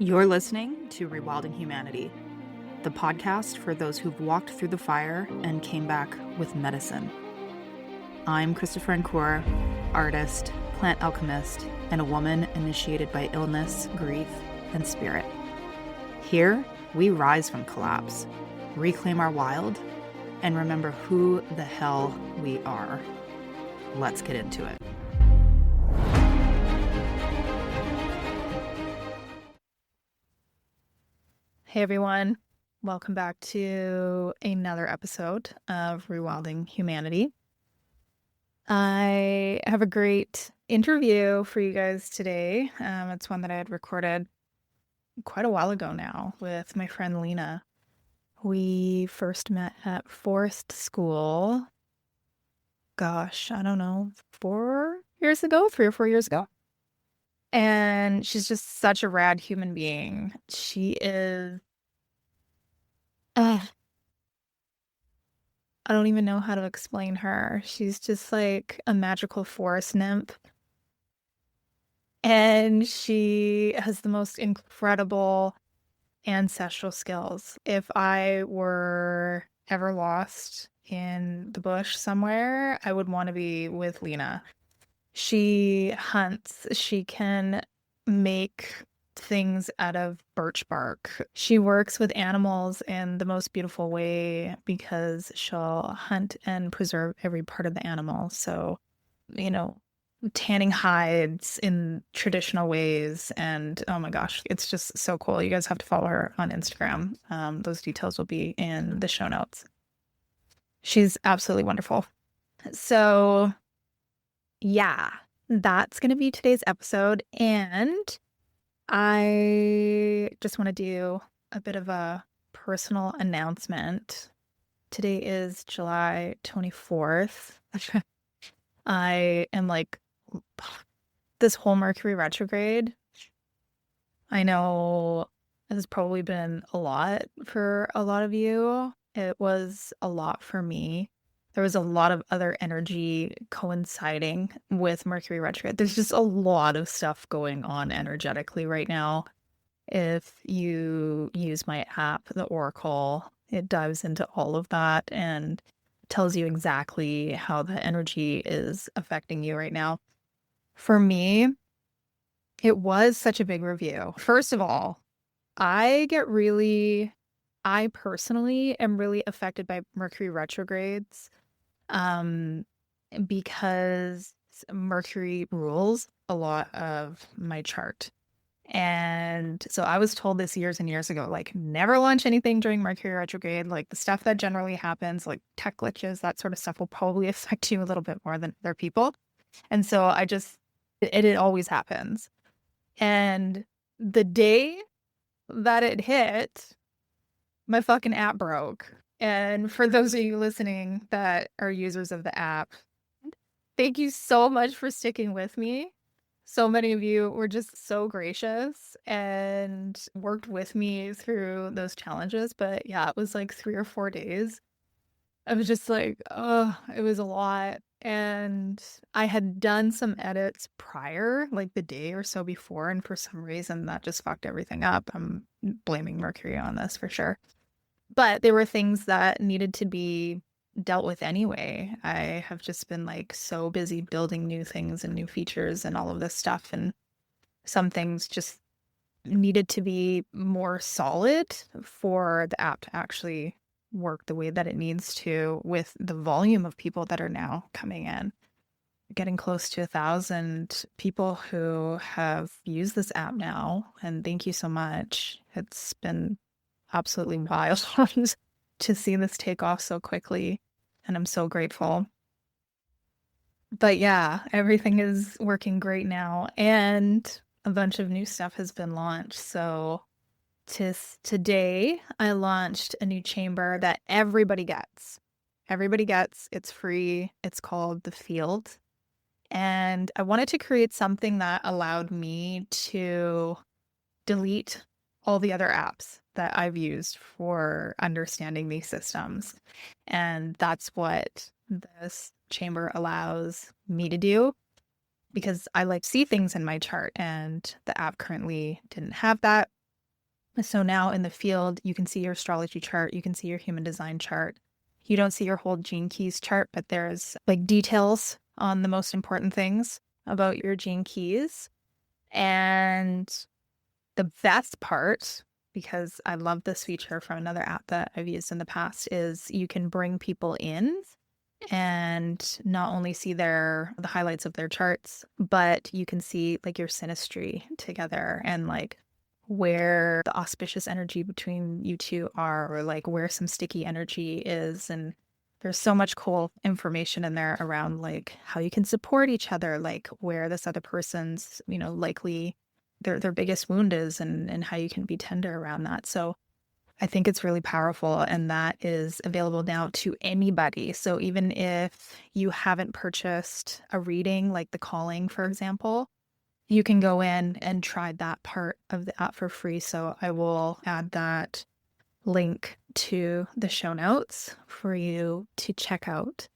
You're listening to Rewilding Humanity, the podcast for those who've walked through the fire and came back with medicine. I'm Krysta, artist, plant alchemist, and a woman initiated by illness, grief, and spirit. Here, we rise from collapse, reclaim our wild, and remember who the hell we are. Let's get into it. Hey everyone, welcome back to another episode of Rewilding Humanity. I have a great interview for you guys today. It's one that I had recorded quite a while ago now with my friend Lena. We first met at forest school, gosh, I don't know, 3 or 4 years ago. And she's just such a rad human being. She is I don't even know how to explain her. She's just like a magical forest nymph. And she has the most incredible ancestral skills. If I were ever lost in the bush somewhere, I would want to be with Lena. She hunts. She can make things out of birch bark. She works with animals in the most beautiful way because she'll hunt and preserve every part of the animal. So, tanning hides in traditional ways. And oh my gosh, it's just so cool. You guys have to follow her on Instagram. Those details will be in the show notes. She's absolutely wonderful. So yeah, that's going to be today's episode. And I just want to do a bit of a personal announcement. Today is July 24th. I am like, this whole Mercury retrograde, I know this has probably been a lot for a lot of you. It was a lot for me. There was a lot of other energy coinciding with Mercury retrograde. There's just a lot of stuff going on energetically right now. If you use my app, the Oracle, it dives into all of that and tells you exactly how the energy is affecting you right now. For me, it was such a big review. First of all, I personally am really affected by Mercury retrogrades. Because Mercury rules a lot of my chart. And so I was told this years and years ago, like never launch anything during Mercury retrograde. Like the stuff that generally happens, like tech glitches, that sort of stuff will probably affect you a little bit more than other people. And so it always happens. And the day that it hit, my fucking app broke. And for those of you listening that are users of the app, thank you so much for sticking with me. So many of you were just so gracious and worked with me through those challenges. But yeah, it was like 3 or 4 days. I was just like, oh, it was a lot. And I had done some edits prior, like the day or so before. And for some reason, that just fucked everything up. I'm blaming Mercury on this for sure. But there were things that needed to be dealt with anyway. I have just been like so busy building new things and new features and all of this stuff. And some things just needed to be more solid for the app to actually work the way that it needs to with the volume of people that are now coming in. Getting close to 1,000 people who have used this app now. And thank you so much. It's been absolutely wild to see this take off so quickly. And I'm so grateful. But yeah, everything is working great now. And a bunch of new stuff has been launched. So today, I launched a new chamber that everybody gets. Everybody gets. It's free. It's called The Field. And I wanted to create something that allowed me to delete all the other apps that I've used for understanding these systems. And that's what this chamber allows me to do, because I like see things in my chart and the app currently didn't have that. So now in the field, you can see your astrology chart, you can see your human design chart. You don't see your whole gene keys chart, but there's like details on the most important things about your gene keys. And the best part, because I love this feature from another app that I've used in the past, is you can bring people in and not only see the highlights of their charts, but you can see like your synastry together and like where the auspicious energy between you two are, or like where some sticky energy is. And there's so much cool information in there around like how you can support each other, like where this other person's, likely their biggest wound is, and how you can be tender around that. So I think it's really powerful, and that is available now to anybody. So even if you haven't purchased a reading, like the calling, for example, you can go in and try that part of the app for free. So I will add that link to the show notes for you to check out.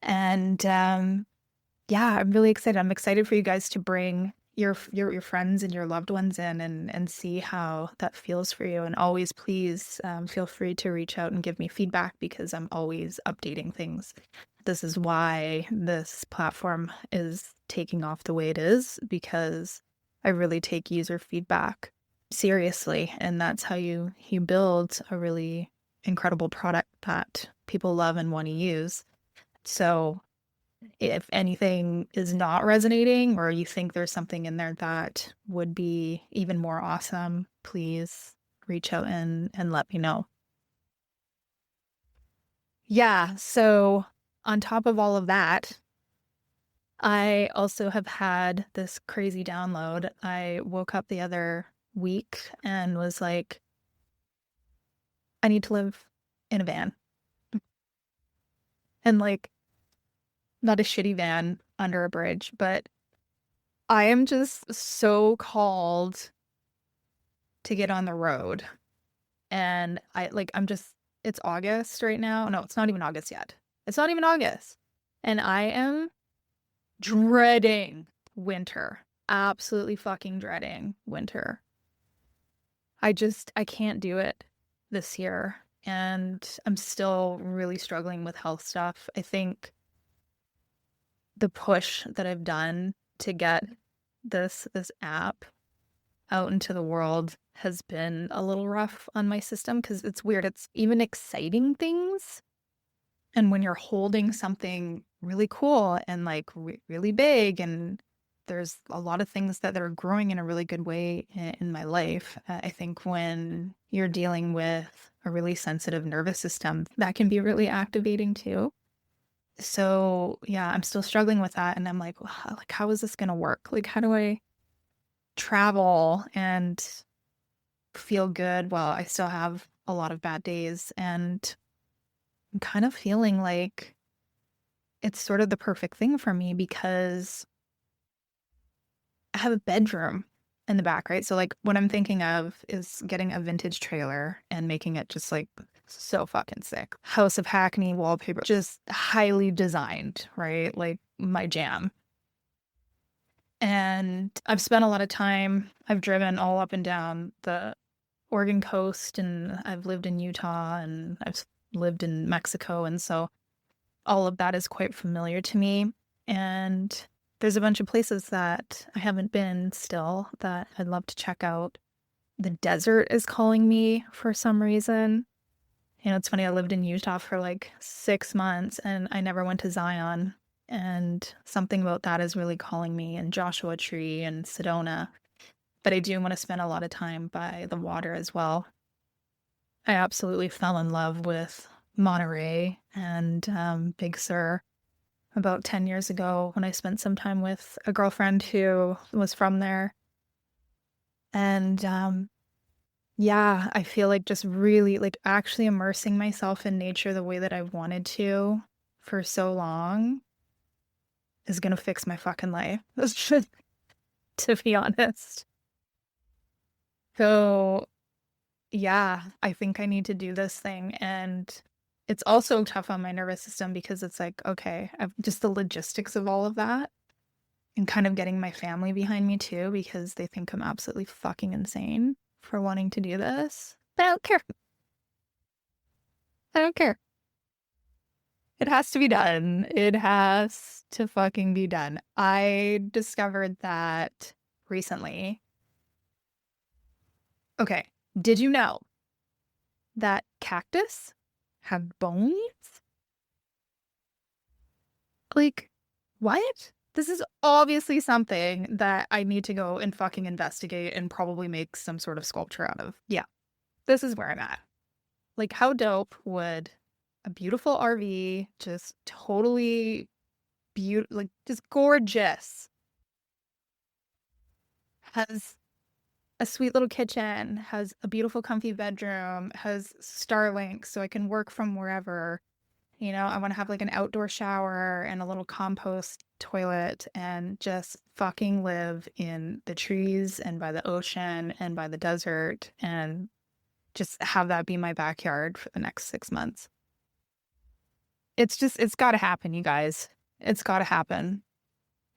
And yeah, I'm really excited. I'm excited for you guys to bring your friends and your loved ones in and see how that feels for you. And always, please feel free to reach out and give me feedback, because I'm always updating things. This is why this platform is taking off the way it is, because I really take user feedback seriously. And that's how you build a really incredible product that people love and want to use. So if anything is not resonating, or you think there's something in there that would be even more awesome, please reach out and let me know. Yeah, so on top of all of that, I also have had this crazy download. I woke up the other week and was like, I need to live in a van. And like, not a shitty van under a bridge, but I am just so called to get on the road. And it's August right now. No, it's not even August yet. It's not even August. And I am dreading winter. Absolutely fucking dreading winter. I can't do it this year. And I'm still really struggling with health stuff. I think the push that I've done to get this app out into the world has been a little rough on my system, because it's weird. It's even exciting things. And when you're holding something really cool and like really big, and there's a lot of things that are growing in a really good way in my life, I think when you're dealing with a really sensitive nervous system, that can be really activating too. So yeah, I'm still struggling with that. And I'm like, how is this going to work? Like, how do I travel and feel good while I still have a lot of bad days? And I'm kind of feeling like it's sort of the perfect thing for me, because I have a bedroom in the back, right? So like what I'm thinking of is getting a vintage trailer and making it just like so fucking sick. House of Hackney wallpaper, just highly designed, right? Like my jam. And I've spent a lot of time, I've driven all up and down the Oregon coast, and I've lived in Utah, and I've lived in Mexico. And so all of that is quite familiar to me. And there's a bunch of places that I haven't been still that I'd love to check out. The desert is calling me for some reason. It's funny, I lived in Utah for like 6 months and I never went to Zion. And something about that is really calling me, and Joshua Tree and Sedona. But I do want to spend a lot of time by the water as well. I absolutely fell in love with Monterey and Big Sur about 10 years ago, when I spent some time with a girlfriend who was from there. And yeah, I feel like just really like actually immersing myself in nature the way that I've wanted to for so long is going to fix my fucking life, to be honest. So yeah, I think I need to do this thing. And it's also tough on my nervous system, because it's like, okay, I've just the logistics of all of that, and kind of getting my family behind me too, because they think I'm absolutely fucking insane. for wanting to do this, but I don't care. I don't care. It has to be done. It has to fucking be done. I discovered that recently. Okay, did you know that cactus have bones? Like, what? This is obviously something that I need to go and fucking investigate and probably make some sort of sculpture out of. Yeah, this is where I'm at. Like, how dope would a beautiful RV, just totally beautiful, like, just gorgeous, has a sweet little kitchen, has a beautiful, comfy bedroom, has Starlink so I can work from wherever. You know, I want to have like an outdoor shower and a little compost toilet and just fucking live in the trees and by the ocean and by the desert and just have that be my backyard for the next 6 months. It's got to happen, you guys. It's got to happen.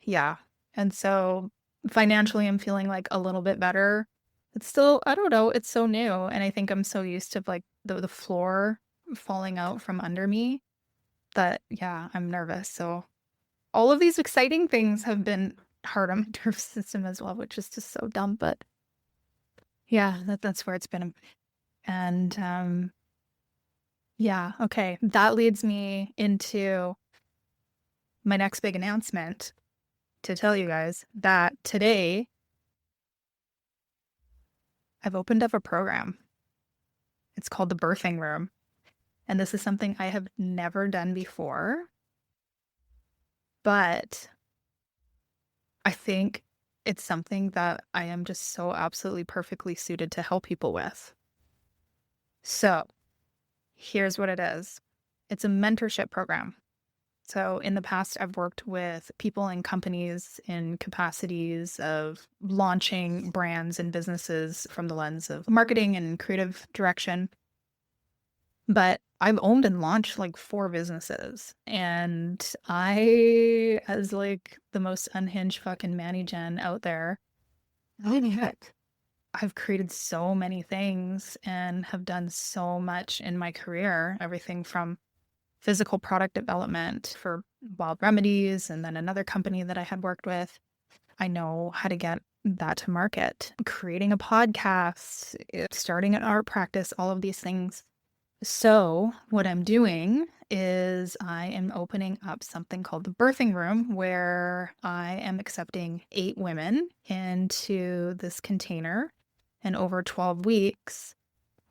Yeah. And so financially, I'm feeling like a little bit better. It's still, I don't know, it's so new. And I think I'm so used to like the floor falling out from under me that, yeah, I'm nervous. So all of these exciting things have been hard on my nervous system as well, which is just so dumb. But yeah, that's where it's been. And yeah, okay. That leads me into my next big announcement to tell you guys that today I've opened up a program. It's called the Birthing Room. And this is something I have never done before. But I think it's something that I am just so absolutely perfectly suited to help people with. So here's what it is. It's a mentorship program. So in the past, I've worked with people and companies in capacities of launching brands and businesses from the lens of marketing and creative direction. But I've owned and launched like 4 businesses. And I, as like the most unhinged fucking Manny Jen out there, I've created so many things and have done so much in my career, everything from physical product development for Wild Remedies and then another company that I had worked with. I know how to get that to market, creating a podcast, starting an art practice, all of these things. So what I'm doing is I am opening up something called the Birthing Room, where I am accepting 8 women into this container. And over 12 weeks,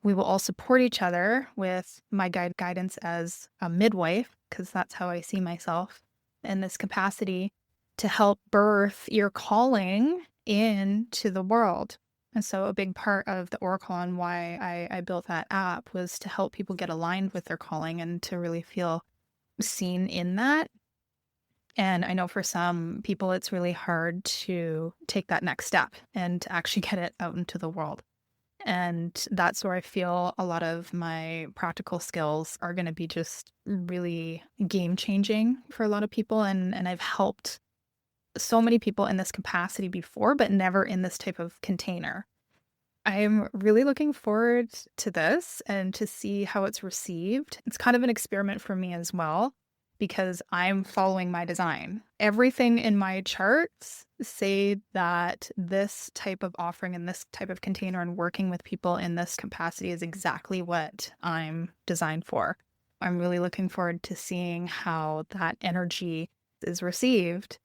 we will all support each other with my guidance as a midwife, because that's how I see myself in this capacity, to help birth your calling into the world. And so a big part of the Oracle and why I built that app was to help people get aligned with their calling and to really feel seen in that. And I know for some people, it's really hard to take that next step and to actually get it out into the world. And that's where I feel a lot of my practical skills are going to be just really game changing for a lot of people. And I've helped so many people in this capacity before, but never in this type of container. I'm really looking forward to this and to see how it's received. It's kind of an experiment for me as well, because I'm following my design. Everything in my charts say that this type of offering and this type of container and working with people in this capacity is exactly what I'm designed for. I'm really looking forward to seeing how that energy is received.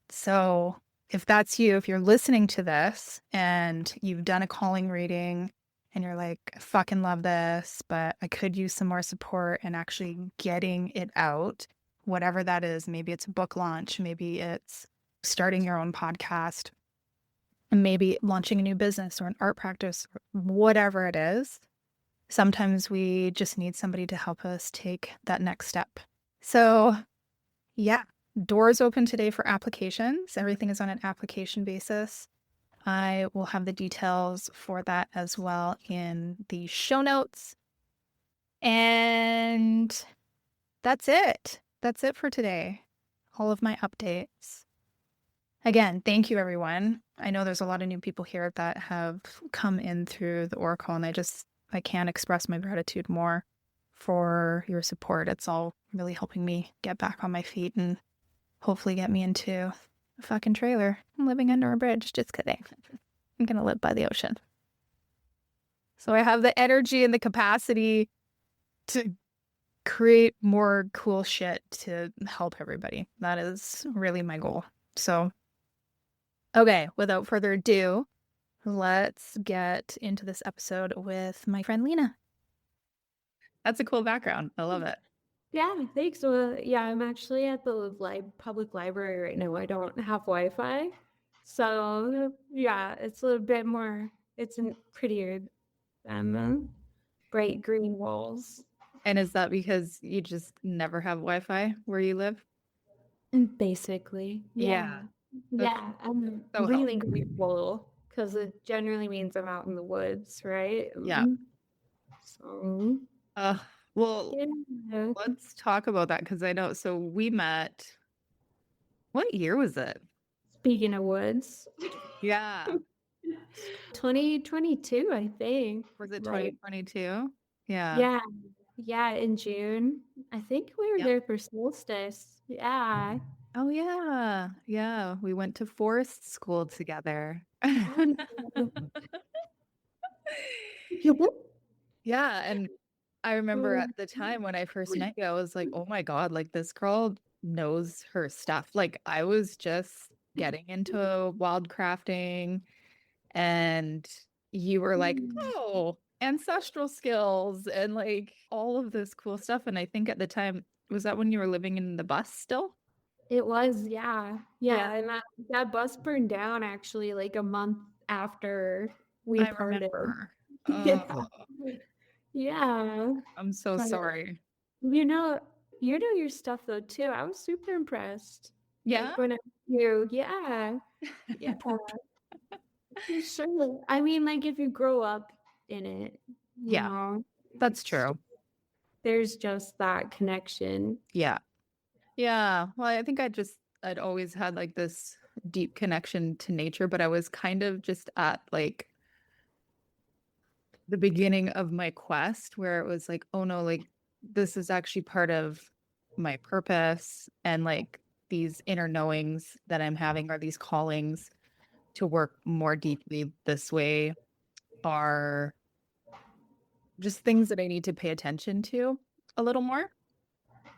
So if that's you, if you're listening to this and you've done a calling reading and you're like, I fucking love this, but I could use some more support and actually getting it out, whatever that is. Maybe it's a book launch, maybe it's starting your own podcast, and maybe launching a new business or an art practice, or whatever it is. Sometimes we just need somebody to help us take that next step. So yeah, doors open today for applications. Everything is on an application basis. I will have the details for that as well in the show notes. And that's it. That's it for today. All of my updates. Again, thank you, everyone. I know there's a lot of new people here that have come in through the Oracle, and I can't express my gratitude more for your support. It's all really helping me get back on my feet and hopefully get me into a fucking trailer. I'm living under a bridge. Just kidding. I'm going to live by the ocean. So I have the energy and the capacity to create more cool shit to help everybody. That is really my goal. So, okay, without further ado, let's get into this episode with my friend Lena. That's a cool background. I love it. Yeah, thanks. So, yeah, I'm actually at the public library right now. I don't have Wi-Fi. So, yeah, it's a bit more, it's prettier than bright green walls. And is that because you just never have Wi-Fi where you live? Basically, Yeah. yeah. I'm So really grateful because it generally means I'm out in the woods, right? Yeah. So, well, yeah. let's talk about that because I know. So we met. What year was it? Speaking of woods, Yeah. 2022, I think. Was it Right. 2022? Yeah. Yeah. Yeah, in June. I think we were Yep. there for solstice. Yeah. Oh yeah. Yeah. We went to forest school together. Yeah. And I remember at the time when I first met you, I was like, oh my God, like this girl knows her stuff. Like I was just getting into wildcrafting and you were like, oh, ancestral skills and like all of this cool stuff. And I think at the time, was that when you were living in the bus still? It was, yeah. Yeah, and that bus burned down actually like a month after we I parted. remember. Yeah. Oh, Yeah. I'm so But, sorry. you know your stuff though too. I was super impressed. Yeah. Like when yeah. Yeah. Sure. I mean, like if you grow up in it, you Yeah, know, that's true. there's just that connection. Yeah. Yeah. Well, I think I'd always had like this deep connection to nature, but I was kind of just at like the beginning of my quest where it was like, oh no, like this is actually part of my purpose and like these inner knowings that I'm having or these callings to work more deeply this way are just things that I need to pay attention to a little more.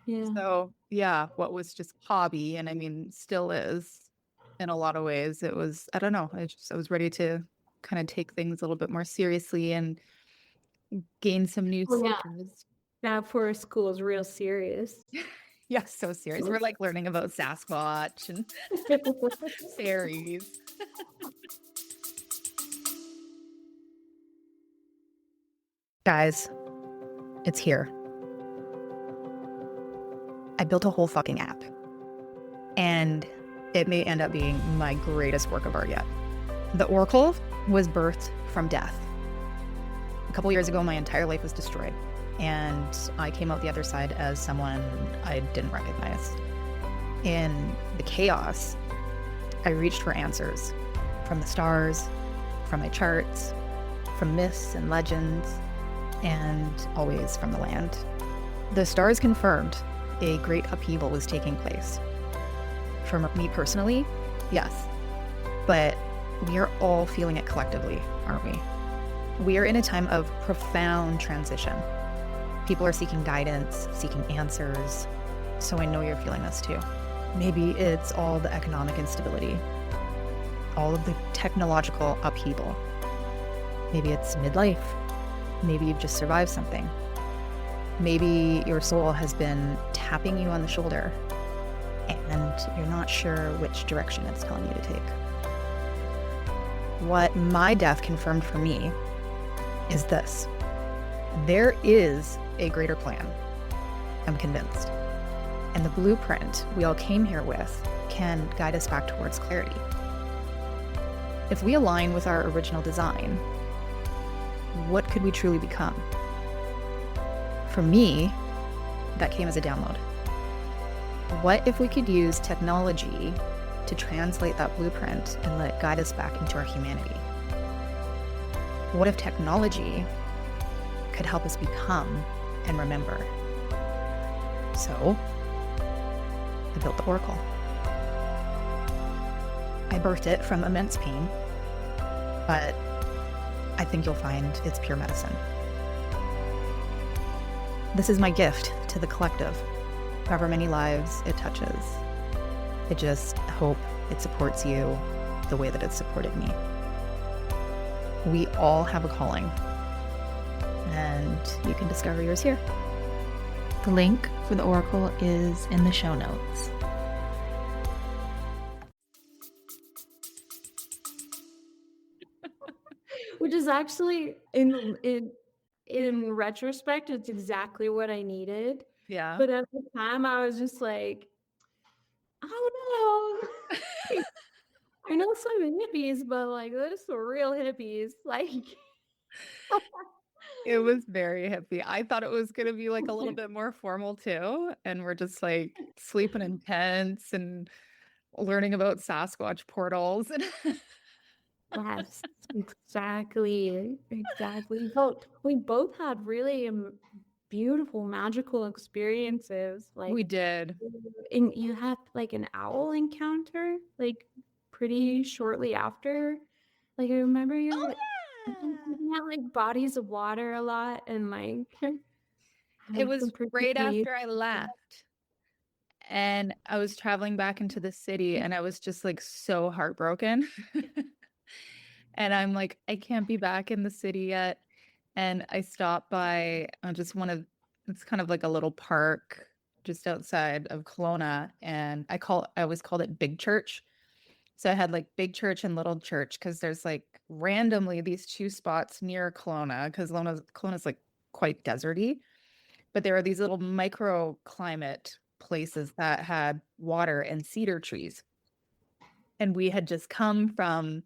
Yeah. So, yeah, what was just hobby, and I mean, still is in a lot of ways. It was, I don't know, I was ready to kind of take things a little bit more seriously and gain some new skills. That forest school is real serious. Yeah, so serious. We're like learning about Sasquatch and fairies. Guys, it's here. I built a whole fucking app. And it may end up being my greatest work of art yet. The Oracle was birthed from death. A couple years ago, my entire life was destroyed. And I came out the other side as someone I didn't recognize. In the chaos, I reached for answers from the stars, from my charts, from myths and legends, and always from the land. The stars confirmed a great upheaval was taking place. For me personally, yes. But we are all feeling it collectively, aren't we? We are in a time of profound transition. People are seeking guidance, seeking answers. So I know you're feeling this too. Maybe it's all the economic instability, all of the technological upheaval. Maybe it's midlife. Maybe you've just survived something. Maybe your soul has been tapping you on the shoulder and you're not sure which direction it's telling you to take. What my death confirmed for me is this. There is a greater plan. I'm convinced. And the blueprint we all came here with can guide us back towards clarity. If we align with our original design, what could we truly become? For me, that came as a download. What if we could use technology to translate that blueprint and let it guide us back into our humanity? What if technology could help us become and remember? So I built the oracle. I birthed it from immense pain, but I think you'll find it's pure medicine. This is my gift to the collective, however many lives it touches. I just hope it supports you the way that it supported me. We all have a calling, and you can discover yours here. The link for the oracle is in the show notes. Which is actually in retrospect, it's exactly what I needed. Yeah. But at the time, I was just like, I don't know. I know some hippies, but like those are real hippies. Like, It was very hippie. I thought it was going to be like a little bit more formal too. And we're just like sleeping in tents and learning about Sasquatch portals. yes, exactly. We both had really beautiful, magical experiences. Like, We did. and you had like an owl encounter, like pretty shortly after. Like, I remember Oh, you're yeah. looking at like bodies of water a lot and like It had some was pretty right after I left. And I was traveling back into the city and I was just like so heartbroken. And I'm like, I can't be back in the city yet. And I stopped by just it's kind of like a little park just outside of Kelowna. And I always called it Big Church. So I had like Big Church and Little Church because there's like randomly these two spots near Kelowna because Kelowna's like quite deserty. But there are these little microclimate places that had water and cedar trees. And we had just come from,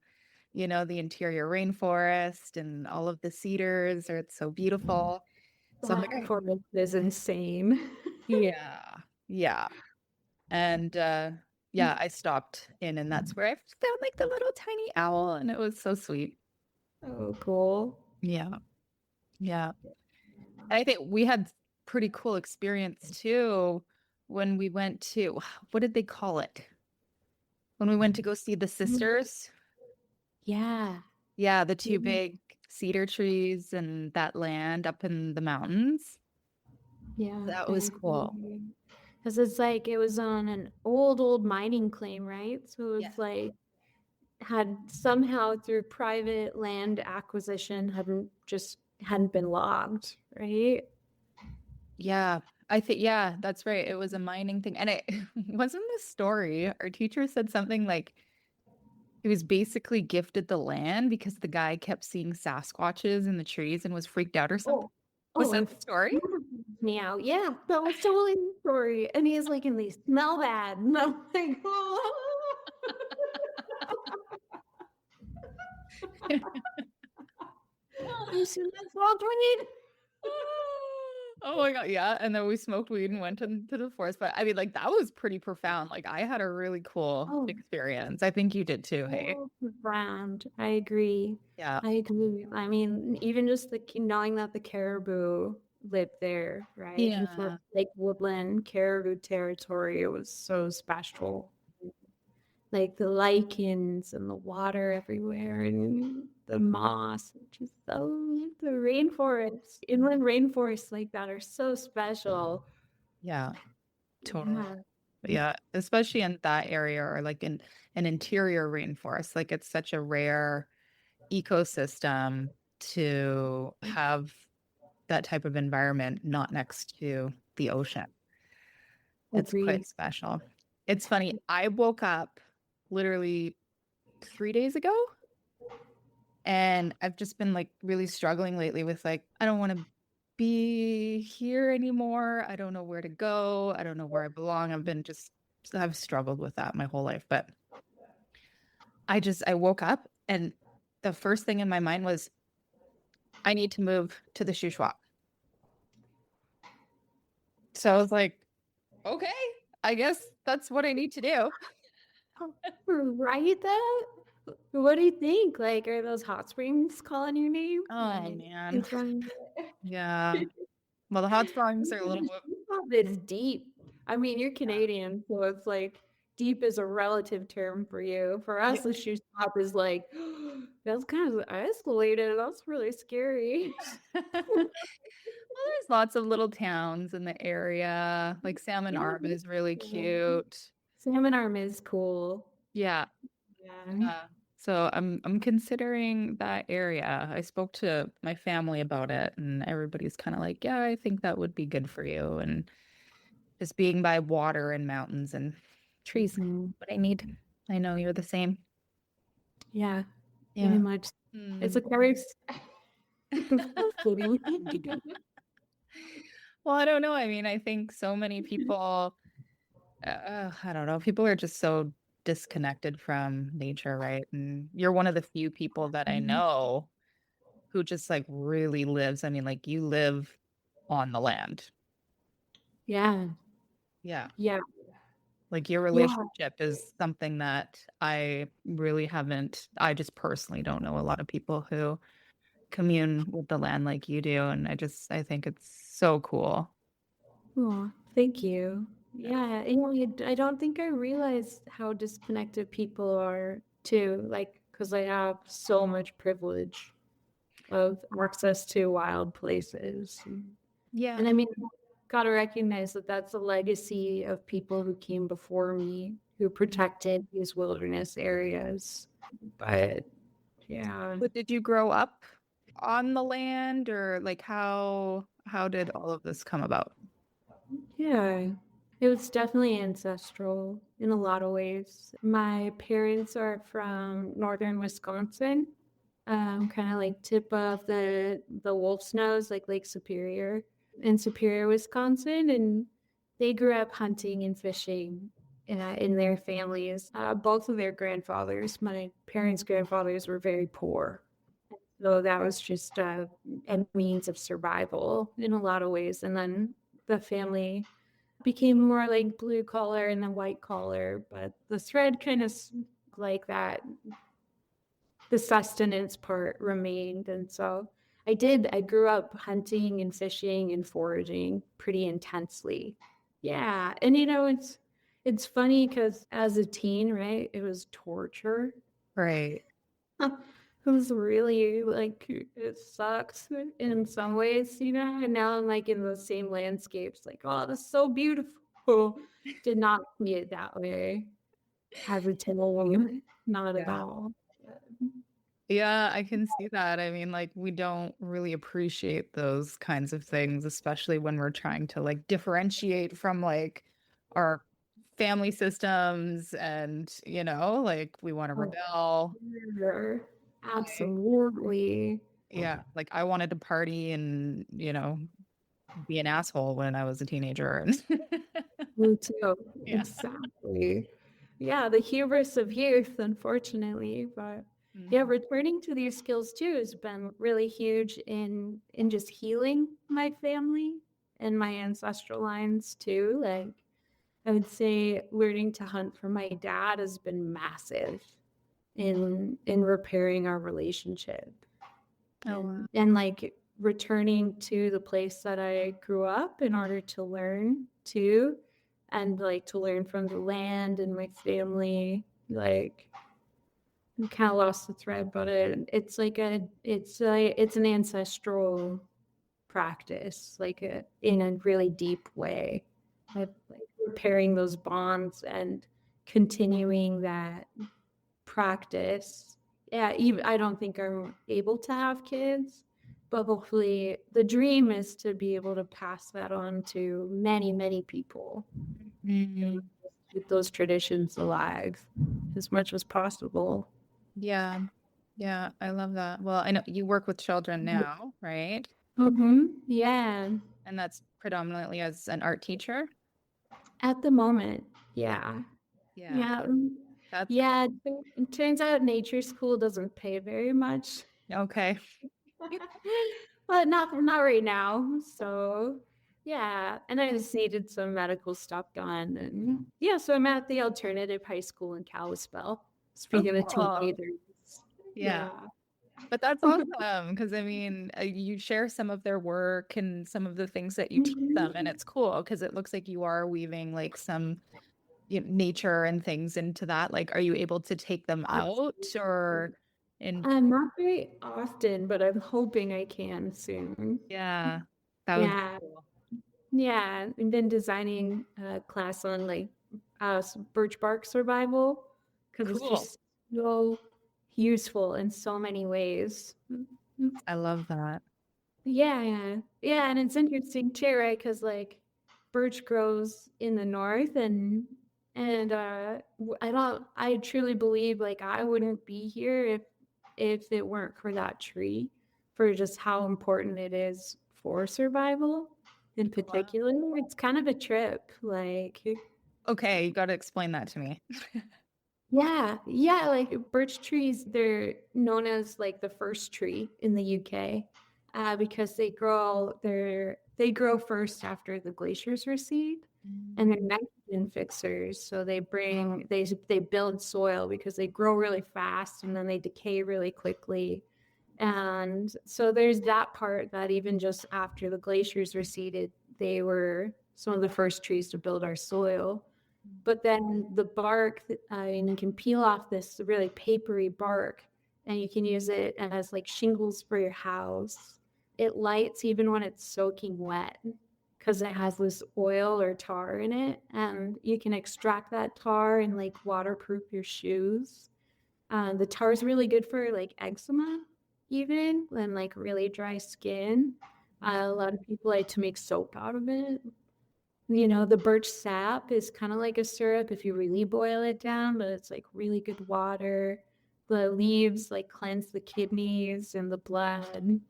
the interior rainforest and all of the cedars, or it's so beautiful. So I'm like, that forest is insane. yeah, yeah. And yeah, I stopped in and that's where I found like the little tiny owl and it was so sweet. Oh, cool. Yeah. Yeah. And I think we had pretty cool experience too when we went to, what did they call it? When we went to go see the sisters. Yeah. Yeah, the two big cedar trees and that land up in the mountains. Yeah. That was cool. Because it's like it was on an old mining claim, right? So Yeah. it's like had somehow through private land acquisition hadn't been logged, right? Yeah. I think, yeah, that's right. It was a mining thing. And it wasn't the story. Our teacher said something like he was basically gifted the land because the guy kept seeing Sasquatches in the trees and was freaked out or something. Oh, Was oh, that and the story? meow. Yeah, that was totally the story. And he's like, and they smell bad. And I'm like, oh. You see that frog weed? Oh my God. Yeah. And then we smoked weed and went into the forest. But I mean, like, that was pretty profound. Like, I had a really cool Oh, experience. I think you did too. Hey. round. I agree. Yeah. I agree. I mean, even just knowing that the caribou lived there, right? And for Yeah. like woodland caribou territory, it was so special. Like the lichens and the water everywhere and the moss, just so the rainforest, inland rainforests like that are so special. Yeah. Totally. Yeah. Yeah. Especially in that area or like in an interior rainforest. Like, it's such a rare ecosystem to have that type of environment not next to the ocean. It's Agreed. quite special. It's funny. I woke up literally 3 days ago and I've just been like really struggling lately with like, I don't want to be here anymore. I don't know where to go. I don't know where I belong. I've struggled with that my whole life. But I woke up and the first thing in my mind was, I need to move to the Shuswap. So I was like, okay, I guess that's what I need to do. Right? That. What do you think? Like, are those hot springs calling your name? Oh Like, man. it's fine. Yeah. Well, the hot springs are a little bit. It's deep. I mean, you're Canadian, so it's like deep is a relative term for you. For Yeah. us, the shoe stop is like, that's kind of isolated. That's really scary. Well, there's lots of little towns in the area. Like Salmon Yeah, Arm is really cool. cute. Salmon arm is cool. Yeah. Yeah. So I'm considering that area. I spoke to my family about it and everybody's kind of like, yeah, I think that would be good for you. And just being by water and mountains and trees, Mhm. what I need. I know you're the same. Yeah, very Yeah. much. It's Hmm. a very city. Well, I don't know. I mean, I think so many people, I don't know, people are just so disconnected from nature, right? And you're one of the few people that I know who just like really lives. I mean, like you live on the land. Yeah, Yeah. yeah, Like your yeah. relationship is something that I really haven't, I just personally don't know a lot of people who commune with the land like you do. And I think it's so cool. Oh, thank you. Yeah. Yeah, I don't think I realized how disconnected people are too, like, because I have so much privilege of access to wild places. Yeah. And I mean, gotta recognize that that's a legacy of people who came before me who protected these wilderness areas. But yeah. But did you grow up on the land or like how did all of this come about? Yeah, it was definitely ancestral in a lot of ways. My parents are from northern Wisconsin, kind of like tip of the Wolf's Nose, like Lake Superior in Superior, Wisconsin, and they grew up hunting and fishing in their families. Both of their grandfathers, my parents' grandfathers, were very poor. So that was just a means of survival in a lot of ways. And then the family became more like blue collar and then white collar, but the thread kind of like that, the sustenance part remained. And so I grew up hunting and fishing and foraging pretty intensely. Yeah. And it's funny because as a teen, right, it was torture. Right. It was really like it sucks in some ways, and now I'm like in those same landscapes, like, oh, that's so beautiful. Did not see it that way. As a teen, not at Yeah. all. Yeah, I can see that. I mean, like we don't really appreciate those kinds of things, especially when we're trying to like differentiate from like our family systems and, like we want to Oh, rebel. sure. I, Absolutely. yeah, like I wanted to party and, be an asshole when I was a teenager and Me too. yeah. Exactly. Yeah, the hubris of youth, unfortunately. But yeah, Mhm. returning to these skills too has been really huge in just healing my family and my ancestral lines too. Like I would say learning to hunt from my dad has been massive in repairing our relationship Oh, wow. and like returning to the place that I grew up in order to learn too, and like to learn from the land and my family. Like I kind of lost the thread, but it's an ancestral practice, like in a really deep way, of like repairing those bonds and continuing that practice. Yeah, even I don't think I'm able to have kids, but hopefully the dream is to be able to pass that on to many, many people and Mhm. keep those traditions alive as much as possible. Yeah. Yeah, I love that. Well, I know you work with children now, right? Yeah, And that's predominantly as an art teacher. at the moment. Yeah. Yeah. Yeah. That's Yeah. It turns out nature school doesn't pay very much, okay. but not right now. So Yeah, and I just needed some medical stuff done, and yeah, so I'm at the alternative high school in Kalispell. Oh, Speaking of cool. teenagers, Yeah. yeah. But that's awesome because I mean, you share some of their work and some of the things that you teach them, and Mhm. it's cool because it looks like you are weaving like some nature and things into that. Like, are you able to take them out Absolutely. or in? Not very often, but I'm hoping I can soon. Yeah, that would be Yeah, cool. yeah, and then designing a class on like birch bark survival because it's Cool. just so useful in so many ways. I love that. Yeah, yeah, yeah, and it's interesting too, right? Because like birch grows in the north, and I truly believe like I wouldn't be here if it weren't for that tree, for just how important it is for survival in Wow. particular. It's kind of a trip, like Okay, you got to explain that to me. yeah, yeah, like birch trees, they're known as like the first tree in the UK, because they grow first after the glaciers recede, and Mm. they're nitrogen fixers. So they build soil because they grow really fast and then they decay really quickly. And so there's that part that even just after the glaciers receded, they were some of the first trees to build our soil. But then the bark, and you can peel off this really papery bark and you can use it as like shingles for your house. It lights even when it's soaking wet because it has this oil or tar in it. And you can extract that tar and like waterproof your shoes. The tar is really good for like eczema, even and like really dry skin. A lot of people like to make soap out of it. The birch sap is kind of like a syrup if you really boil it down, but it's like really good water. The leaves like cleanse the kidneys and the blood.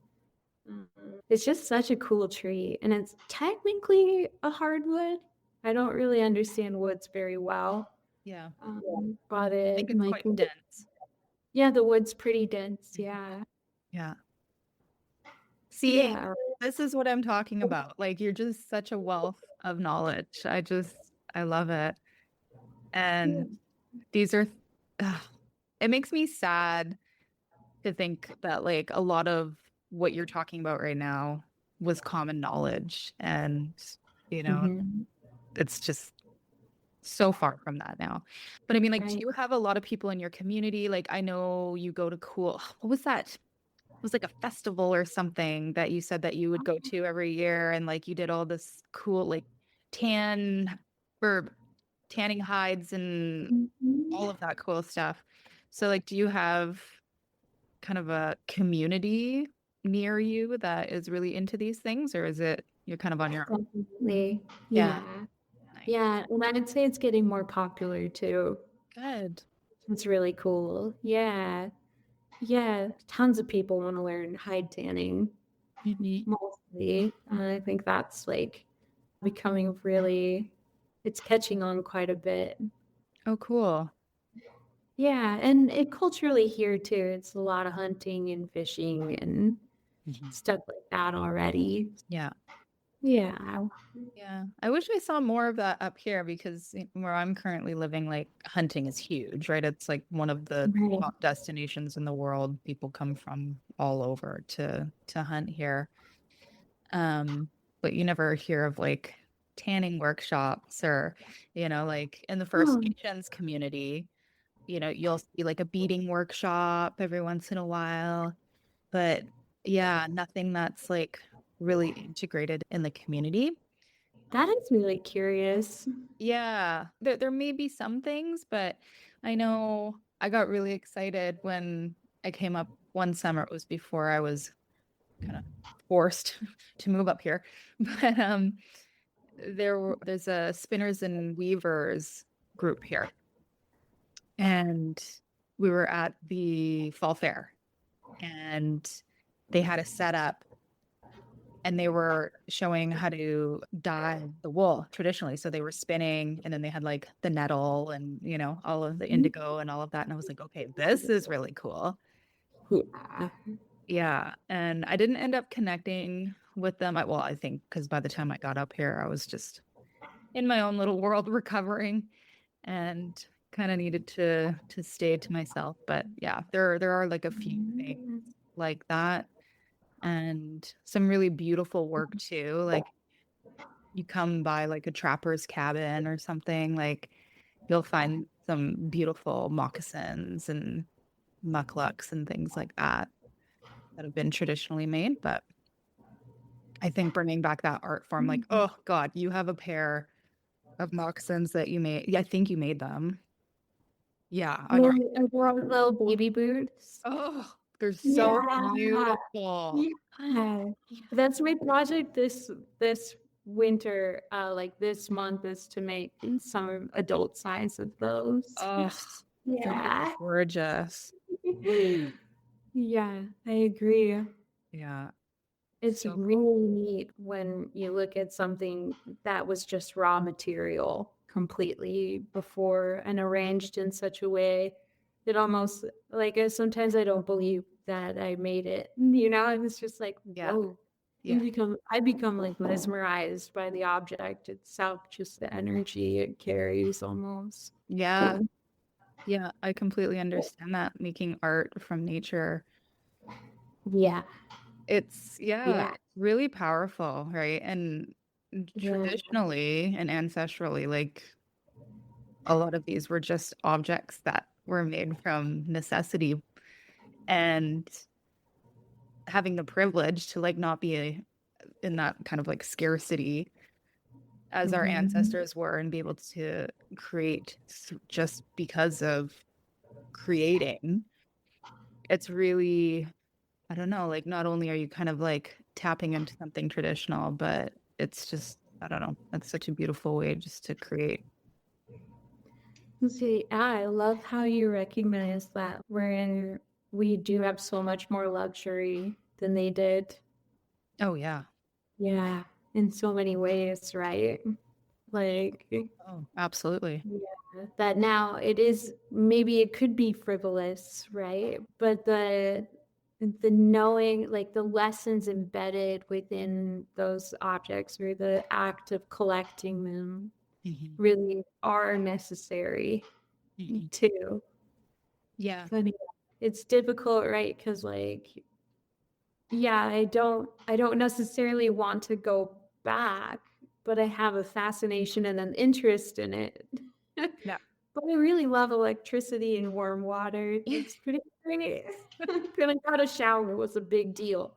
It's just such a cool tree, and it's technically a hardwood. I don't really understand woods very well, Yeah, but I think it it's like quite dense. yeah, the wood's pretty dense. Mhm. Yeah, Yeah. See, yeah. this is what I'm talking about. Like, you're just such a wealth of knowledge. I love it. And these are, ugh, it makes me sad to think that like a lot of what you're talking about right now was common knowledge. And, you know, Mhm. it's just so far from that now. But I mean, like, do Right. you have a lot of people in your community? Like, I know you go to cool, what was that? It was like a festival or something that you said that you would go to every year and like you did all this cool like tan or tanning hides and Mhm. all of that cool stuff. So like do you have kind of a community near you that is really into these things or is it you're kind of on your own? Definitely. Yeah, Yeah. nice. Yeah. And I'd say it's getting more popular too. Good. It's really cool. Yeah. Yeah. Tons of people want to learn hide tanning Mhm. mostly. I think that's like becoming really, it's catching on quite a bit. Oh, cool. Yeah. And it culturally here too, it's a lot of hunting and fishing and Mhm. stuff like that already. Yeah. Yeah. Yeah, I wish I saw more of that up here because where I'm currently living, like hunting is huge, right? It's like one of the Right. top destinations in the world. People come from all over to hunt here. But you never hear of like tanning workshops or, like in the First Oh, Nations community, you'll see like a beading workshop every once in a while. But yeah, nothing that's like really integrated in the community. that is really curious. Yeah, there may be some things, but I know I got really excited when I came up one summer. It was before I was kind of forced to move up here. But there's a spinners and weavers group here, and we were at the fall fair, and they had a setup and they were showing how to dye the wool traditionally. So they were spinning and then they had like the nettle and, all of the indigo and all of that. And I was like, okay, this is really cool. Yeah. Yeah. And I didn't end up connecting with them. I think because by the time I got up here, I was just in my own little world recovering and kind of needed to stay to myself. But yeah, there are like a few things like that and some really beautiful work too. Like you come by like a trapper's cabin or something, like you'll find some beautiful moccasins and mucklucks and things like that that have been traditionally made. But I think bringing back that art form, like, oh God, you have a pair of moccasins that you made. Yeah, I think you made them. Yeah, on your. I brought little baby boots. Oh, they're so Yeah. beautiful. Yeah. That's my project this winter, like this month, is to make some adult size of those. Oh, they're Yeah. gorgeous. Yeah, I agree. Yeah, It's so really neat when you look at something that was just raw material completely before and arranged in such a way that almost like sometimes I don't believe that I made it. And it's just like, yeah, whoa. yeah, I become like mesmerized by the object itself, just the energy it carries almost. yeah, yeah. I completely understand that making art from nature. Yeah. It's yeah, Yeah. really powerful, right? And Yeah. traditionally and ancestrally, like a lot of these were just objects that were made from necessity and having the privilege to like not be in that kind of like scarcity as our Mhm. ancestors were and be able to create just because of creating. It's really, I don't know, like not only are you kind of like tapping into something traditional, but it's just, I don't know, that's such a beautiful way just to create. See, I love how you recognize that wherein we do have so much more luxury than they did. Oh, yeah. Yeah, in so many ways, right? Like, Oh, absolutely. yeah, that now it is maybe it could be frivolous, right? But the knowing, like the lessons embedded within those objects or the act of collecting them Mhm. really are necessary Mhm. too. Yeah. Funny. It's difficult, right? Because like, yeah, I don't necessarily want to go back, but I have a fascination and an interest in it. Yeah. But I really love electricity and warm water. It's pretty great. And I got a shower was a big deal.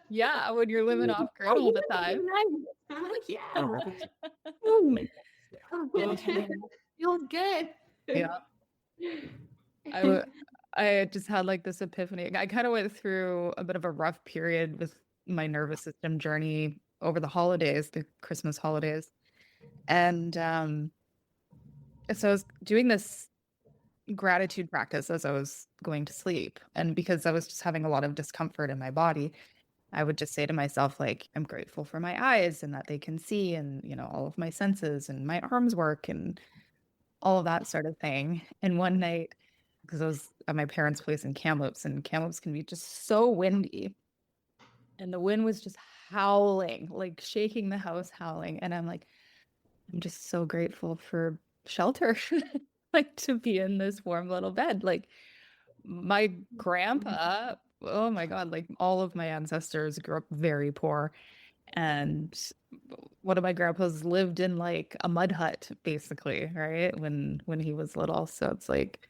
Yeah, when you're living off grid all the time. I'm like, yeah. Oh, Yeah. feels good. Yeah. I w- I just had like this epiphany. I kind of went through a bit of a rough period with my nervous system journey over the holidays, the Christmas holidays. And so I was doing this gratitude practice as I was going to sleep. And because I was just having a lot of discomfort in my body, I would just say to myself, like, I'm grateful for my eyes and that they can see and, all of my senses and my arms work and all of that sort of thing. And one night, because I was at my parents' place in Kamloops, and Kamloops can be just so windy. And the wind was just howling, like shaking the house, howling. And I'm like, I'm just so grateful for shelter, like to be in this warm little bed. Like my grandpa, oh my God, like all of my ancestors grew up very poor. And one of my grandpas lived in like a mud hut, basically, right? When he was little. So it's like,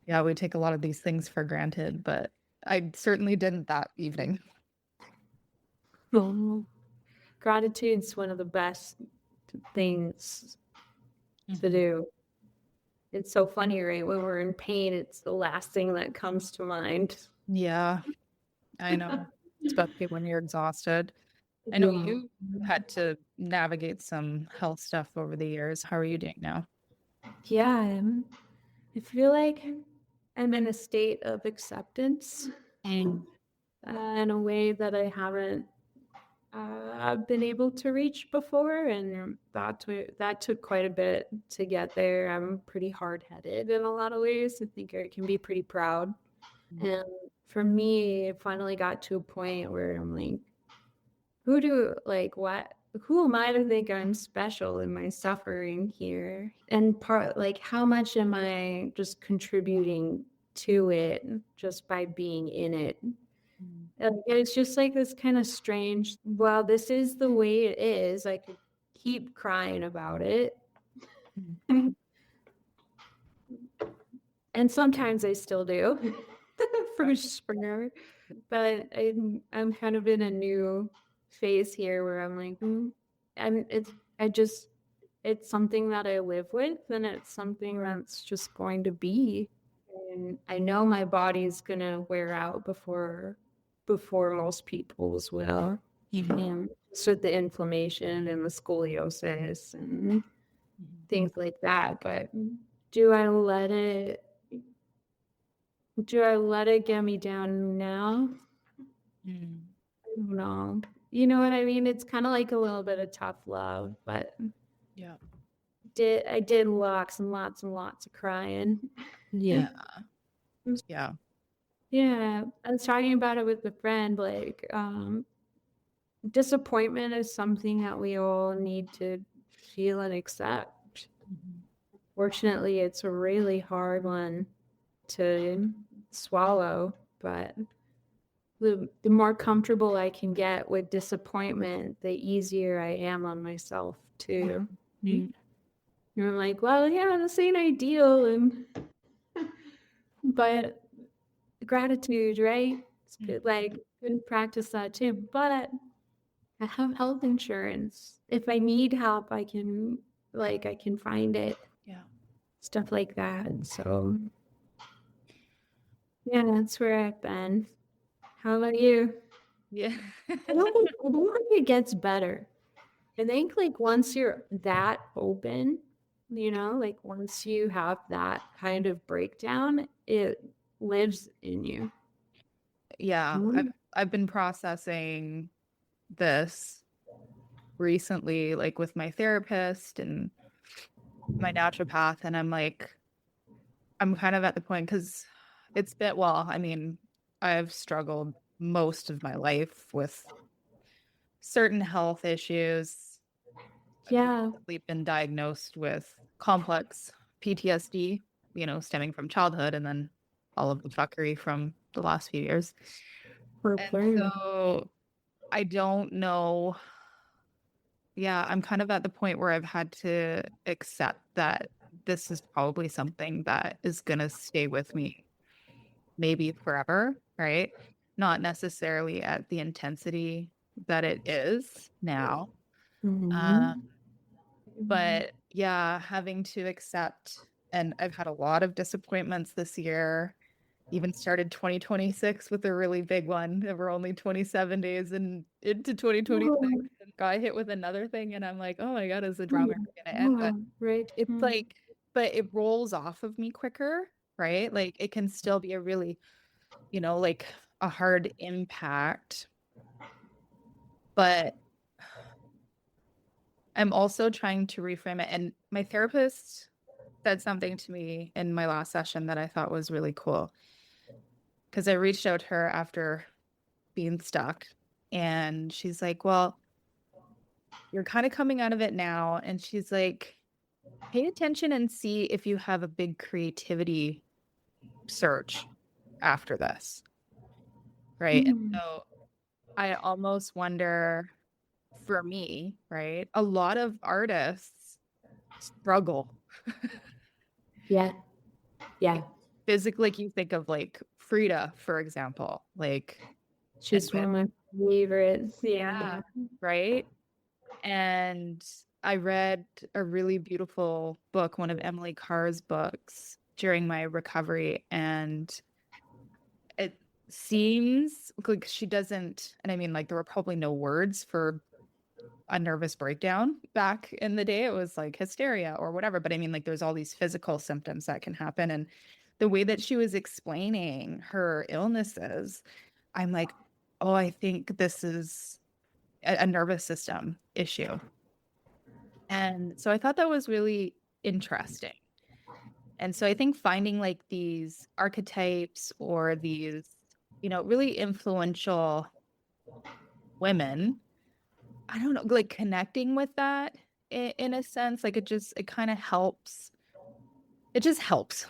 yeah, we take a lot of these things for granted, but I certainly didn't that evening. Oh, gratitude's one of the best things to Mhm. do. It's so funny, right? When we're in pain, it's the last thing that comes to mind. Yeah, I know. Especially when you're exhausted. I know Yeah. you had to navigate some health stuff over the years. How are you doing now? Yeah, I feel like I'm in a state of acceptance in a way that I haven't been able to reach before, and that took quite a bit to get there. I'm pretty hard headed in a lot of ways. I think I can be pretty proud, Mm. and for me, it finally got to a point where I'm like, who am I to think I'm special in my suffering here? And like, how much am I just contributing to it just by being in it? Mm. And it's just like this kind of strange, well, this is the way it is. I could keep crying about it. Mm. And sometimes I still do for sure. But I'm kind of in a new phase here where I'm like, I'm it's I just it's something that I live with, and it's something that's just going to be. And I know my body's gonna wear out before most people's will. Mhm. And just with the inflammation and the scoliosis and Mhm. things like that. But do I let it do I let it get me down now? Mm. I don't know. You know what I mean? It's kind of like a little bit of tough love, but Yeah. I did lots and lots and lots of crying. Yeah. Yeah. Yeah, I was talking about it with a friend. Like, disappointment is something that we all need to feel and accept. Mhm. Fortunately, it's a really hard one to swallow, but the more comfortable I can get with disappointment, the easier I am on myself too. Mm. And I'm like, well, yeah, this ain't ideal, and but gratitude, right? It's good, like good practice that too. But I have health insurance. If I need help, I can find it, Yeah. stuff like that. So yeah, that's where I've been. How about you? Yeah. I don't think it gets better. I think like once you're that open, like once you have that kind of breakdown, it lives in you. Yeah. I've been processing this recently, like with my therapist and my naturopath, and I'm kind of at the point because it's been, well, I mean, I've struggled most of my life with certain health issues. I've Yeah. recently been diagnosed with complex PTSD, stemming from childhood and then all of the fuckery from the last few years. For And learning. so I don't know. Yeah, I'm kind of at the point where I've had to accept that this is probably something that is going to stay with me maybe forever, right? Not necessarily at the intensity that it is now. Uh, Mhm. but yeah, having to accept, and I've had a lot of disappointments this year. Even started 2026 with a really big one. There were only 27 days into 2026 Oh, and got hit with another thing. And I'm like, oh my God, is the drama mm, ever gonna end? But yeah, right. it's like, but it rolls off of me quicker, right? Like it can still be a really, like a hard impact. But I'm also trying to reframe it. And my therapist said something to me in my last session that I thought was really cool. Because I reached out to her after being stuck. And she's like, well, you're kind of coming out of it now. And she's like, pay attention and see if you have a big creativity surge after this. Right. And Mm, so I almost wonder for me, right? A lot of artists struggle yeah, yeah. physically. Like you think of like Frida, for example, like, and She's one with, of my favorites. yeah, Yeah. right. And I read a really beautiful book, one of Emily Carr's books during my recovery. And it seems like she doesn't, and I mean, like, there were probably no words for a nervous breakdown back in the day. It was like hysteria or whatever. But I mean, like, there's all these physical symptoms that can happen. And the way that she was explaining her illnesses, I'm like, oh, I think this is a nervous system issue. And so I thought that was really interesting. And so I think finding like these archetypes or these really influential women. I don't know, like connecting with that in a sense, like it kind of helps. It just helps.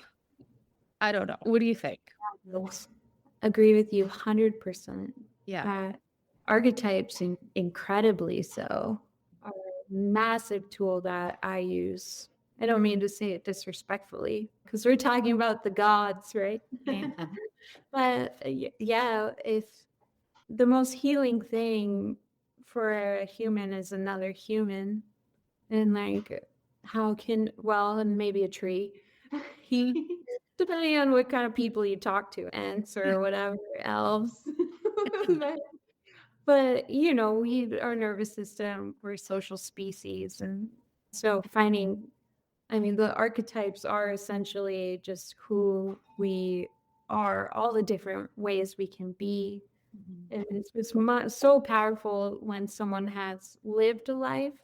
I don't know. What do you think? Yes. Agree with you 100%. Yeah. That archetypes, incredibly so, are a massive tool that I use. I don't mean to say it disrespectfully because we're talking about the gods, right? Mhm. But yeah, if the most healing thing for a human is another human, and like, how can, well, and maybe a tree, Mhm. depending on what kind of people you talk to, ants or whatever, elves. But our nervous system, we're social species, and so finding, I mean, the archetypes are essentially just who we are, all the different ways we can be. Mhm. And it's so powerful when someone has lived a life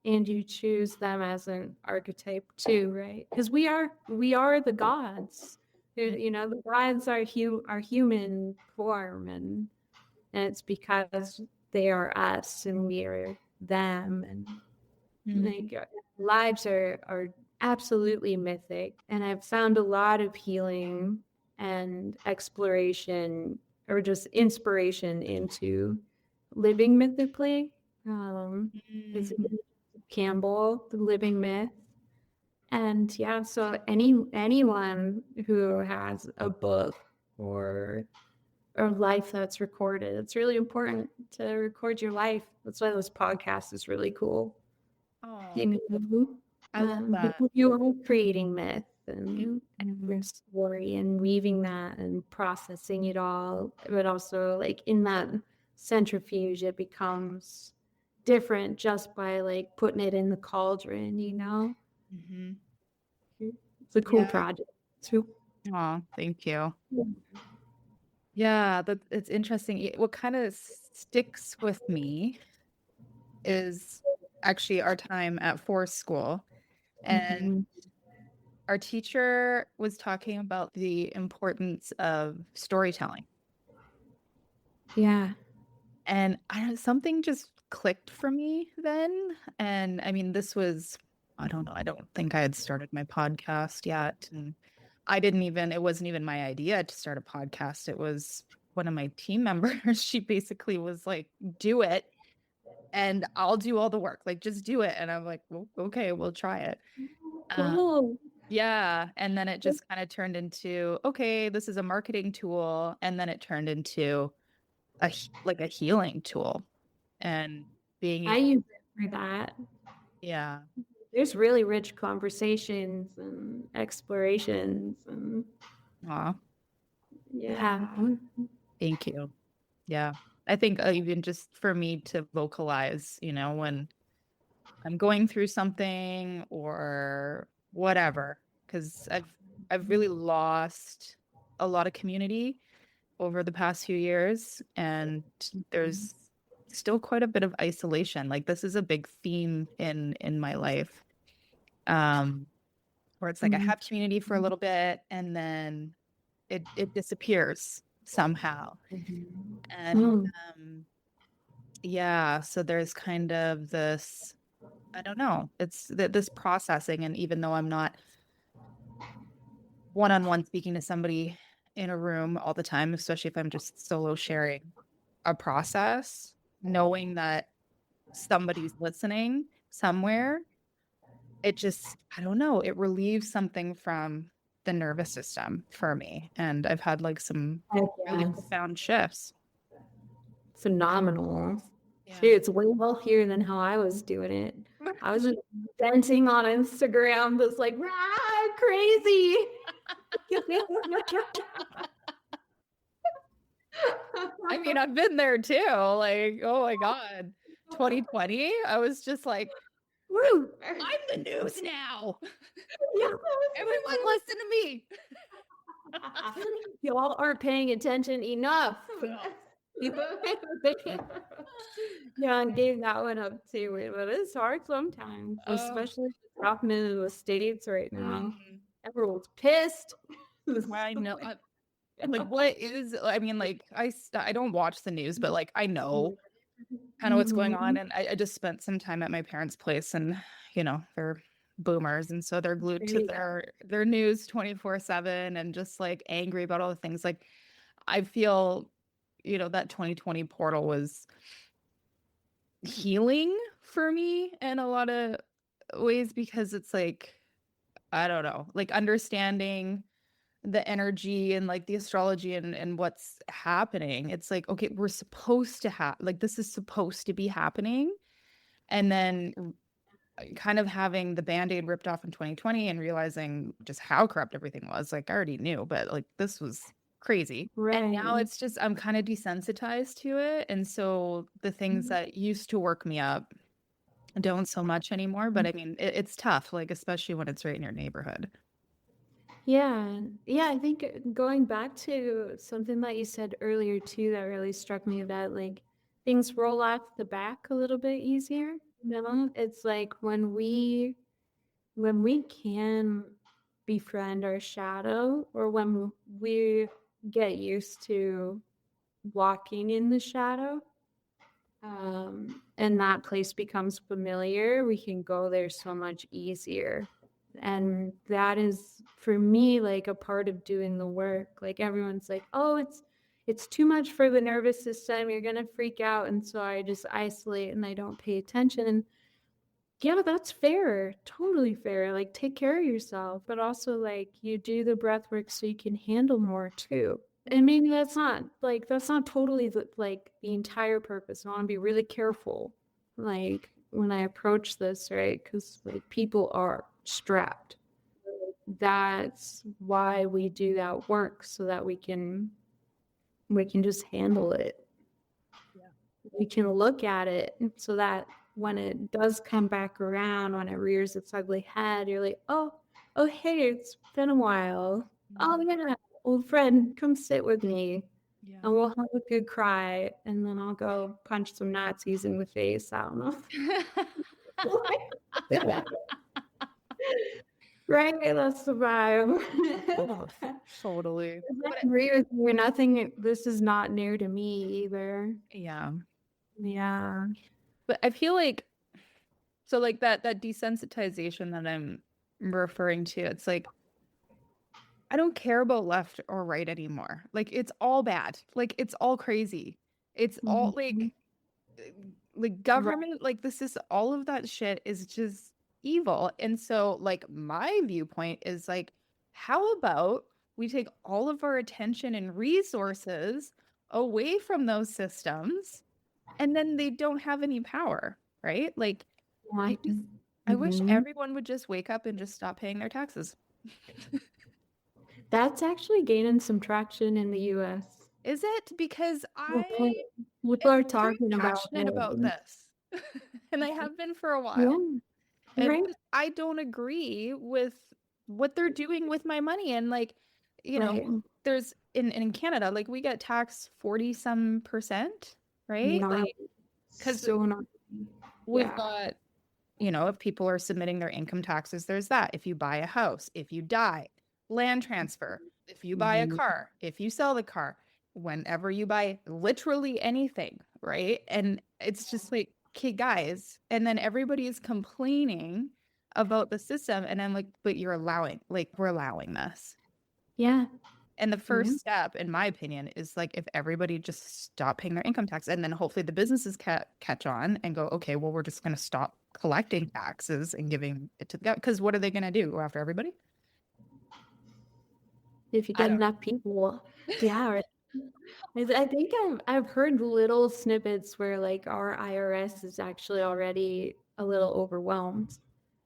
and you choose them as an archetype too, right? Because we are the gods. The gods are human form, and it's because they are us and we are them, and Mhm. like lives are absolutely mythic. And I've found a lot of healing and exploration, or just inspiration, into living mythically. It's Mhm. Campbell, The Living Myth. And yeah, so anyone who has a book or life that's recorded, it's really important to record your life. That's why this podcast is really cool. Oh, You know, I love that. you are creating myth and story and weaving that and processing it all, but also like in that centrifuge, it becomes different just by like putting it in the cauldron. Mhm. It's a cool Yeah. project too. Oh, thank you. Yeah, it's interesting. What kind of sticks with me is actually our time at forest school. And Mhm. our teacher was talking about the importance of storytelling. Yeah. And something just clicked for me then. And I mean, I don't know, I don't think I had started my podcast yet. And it wasn't even my idea to start a podcast. It was one of my team members. She basically was like, do it and I'll do all the work. Like, just do it. And I'm like, well, okay, we'll try it. Uh, Cool. yeah. And then it just kind of turned into, okay, this is a marketing tool. And then it turned into like a healing tool and being I able, use it for that. yeah. There's really rich conversations and explorations, and Aw, yeah. thank you. Yeah. I think even just for me to vocalize, when I'm going through something or whatever, because I've really lost a lot of community over the past few years, and there's still quite a bit of isolation. Like this is a big theme in my life. Um, where it's like I Mm. have community for a little bit and then it disappears somehow. And Mm. yeah, so there's kind of this, I don't know, it's this processing. And even though I'm not one-on-one speaking to somebody in a room all the time, especially if I'm just solo sharing a process, knowing that somebody's listening somewhere, it just, I don't know, it relieves something from the nervous system for me. And I've had like some Heck really yes. profound shifts. Phenomenal. Yeah. Shoot, it's way healthier than how I was doing it. I was just venting on Instagram, just like, rah, crazy. I mean, I've been there too. Like, oh my God. 2020, I was just like, Woo. I'm the news now. Yeah. Everyone listen to me. Y'all aren't paying attention enough. Yeah, and gave that one up too. But it's hard sometimes, Oh, especially what's happening in the States right now. mm, Everyone's pissed. I know. like, what is, I mean, like, I don't watch the news, but like, I know kind of what's going on. Mhm. And I just spent some time at my parents' place, and they're boomers, and so they're glued There to you go. their news 24/7 and just like angry about all the things. Like, I feel, that 2020 portal was healing for me in a lot of ways, because it's like, I don't know, like understanding the energy and like the astrology and what's happening. It's like, okay, we're supposed to have, like, this is supposed to be happening. And then kind of having the band-aid ripped off in 2020 and realizing just how corrupt everything was. Like, I already knew, but like, this was crazy. And now Right. it's just, I'm kind of desensitized to it. And so the things that used to work me up don't so much anymore. But I mean, it's tough, like, especially when it's right in your neighborhood. Yeah. Yeah, I think going back to something that you said earlier too that really struck me, that like things roll off the back a little bit easier. It's like when we can befriend our shadow, or when we get used to walking in the shadow, and that place becomes familiar, we can go there so much easier. And that is for me like a part of doing the work. Like everyone's like, oh, it's too much for the nervous system, you're gonna freak out, and so I just isolate and I don't pay attention. And yeah, that's fair, totally fair. Like, take care of yourself, but also like you do the breath work so you can handle more too. And maybe that's not totally the entire purpose. I want to be really careful, like when I approach this, right? Because like people are strapped. That's why we do that work, so that we can just handle it. Yeah. We can look at it so that when it does come back around, when it rears its ugly head, you're like, oh, hey, it's been a while. Oh, yeah, old friend, come sit with me Yeah. and we'll have a good cry. And then I'll go punch some Nazis in the face. I don't know. Right? That's the vibe. Totally. I But agree with you. Nothing, this is not new to me either. yeah. Yeah. But I feel like, so like that desensitization that I'm referring to, it's like, I don't care about left or right anymore. Like, it's all bad. Like, it's all crazy. It's all Mhm. uh, like Right. government, like, this is all of that shit is just evil. And so like, my viewpoint is like, how about we take all of our attention and resources away from those systems, and then they don't have any power, right? Like, Yeah. I wish Mhm. everyone would just wake up and just stop paying their taxes. That's actually gaining some traction in the US. Is it? Because People I people am are very talking about passionate about it. this. And I have been for a while. Yeah, And right, I don't agree with what they're doing with my money. And like, right. there's in Canada, like, we get taxed 40 some percent, right? Not Like, because so not. we've Yeah. got, if people are submitting their income taxes, there's that. If you buy a house, if you die, land transfer, if you buy a Mhm. car, if you sell the car, whenever you buy literally anything, right? And it's just like, okay, guys. And then everybody is complaining about the system. And I'm like, but we're allowing this. Yeah. And the Yeah. first step, in my opinion, is like, if everybody just stop paying their income tax, and then hopefully the businesses catch on and go, okay, well, we're just going to stop collecting taxes and giving it to the government. Because what are they going to do? Go after everybody? If you I get don't enough people, yeah. Right. I think I've heard little snippets where like our IRS is actually already a little overwhelmed.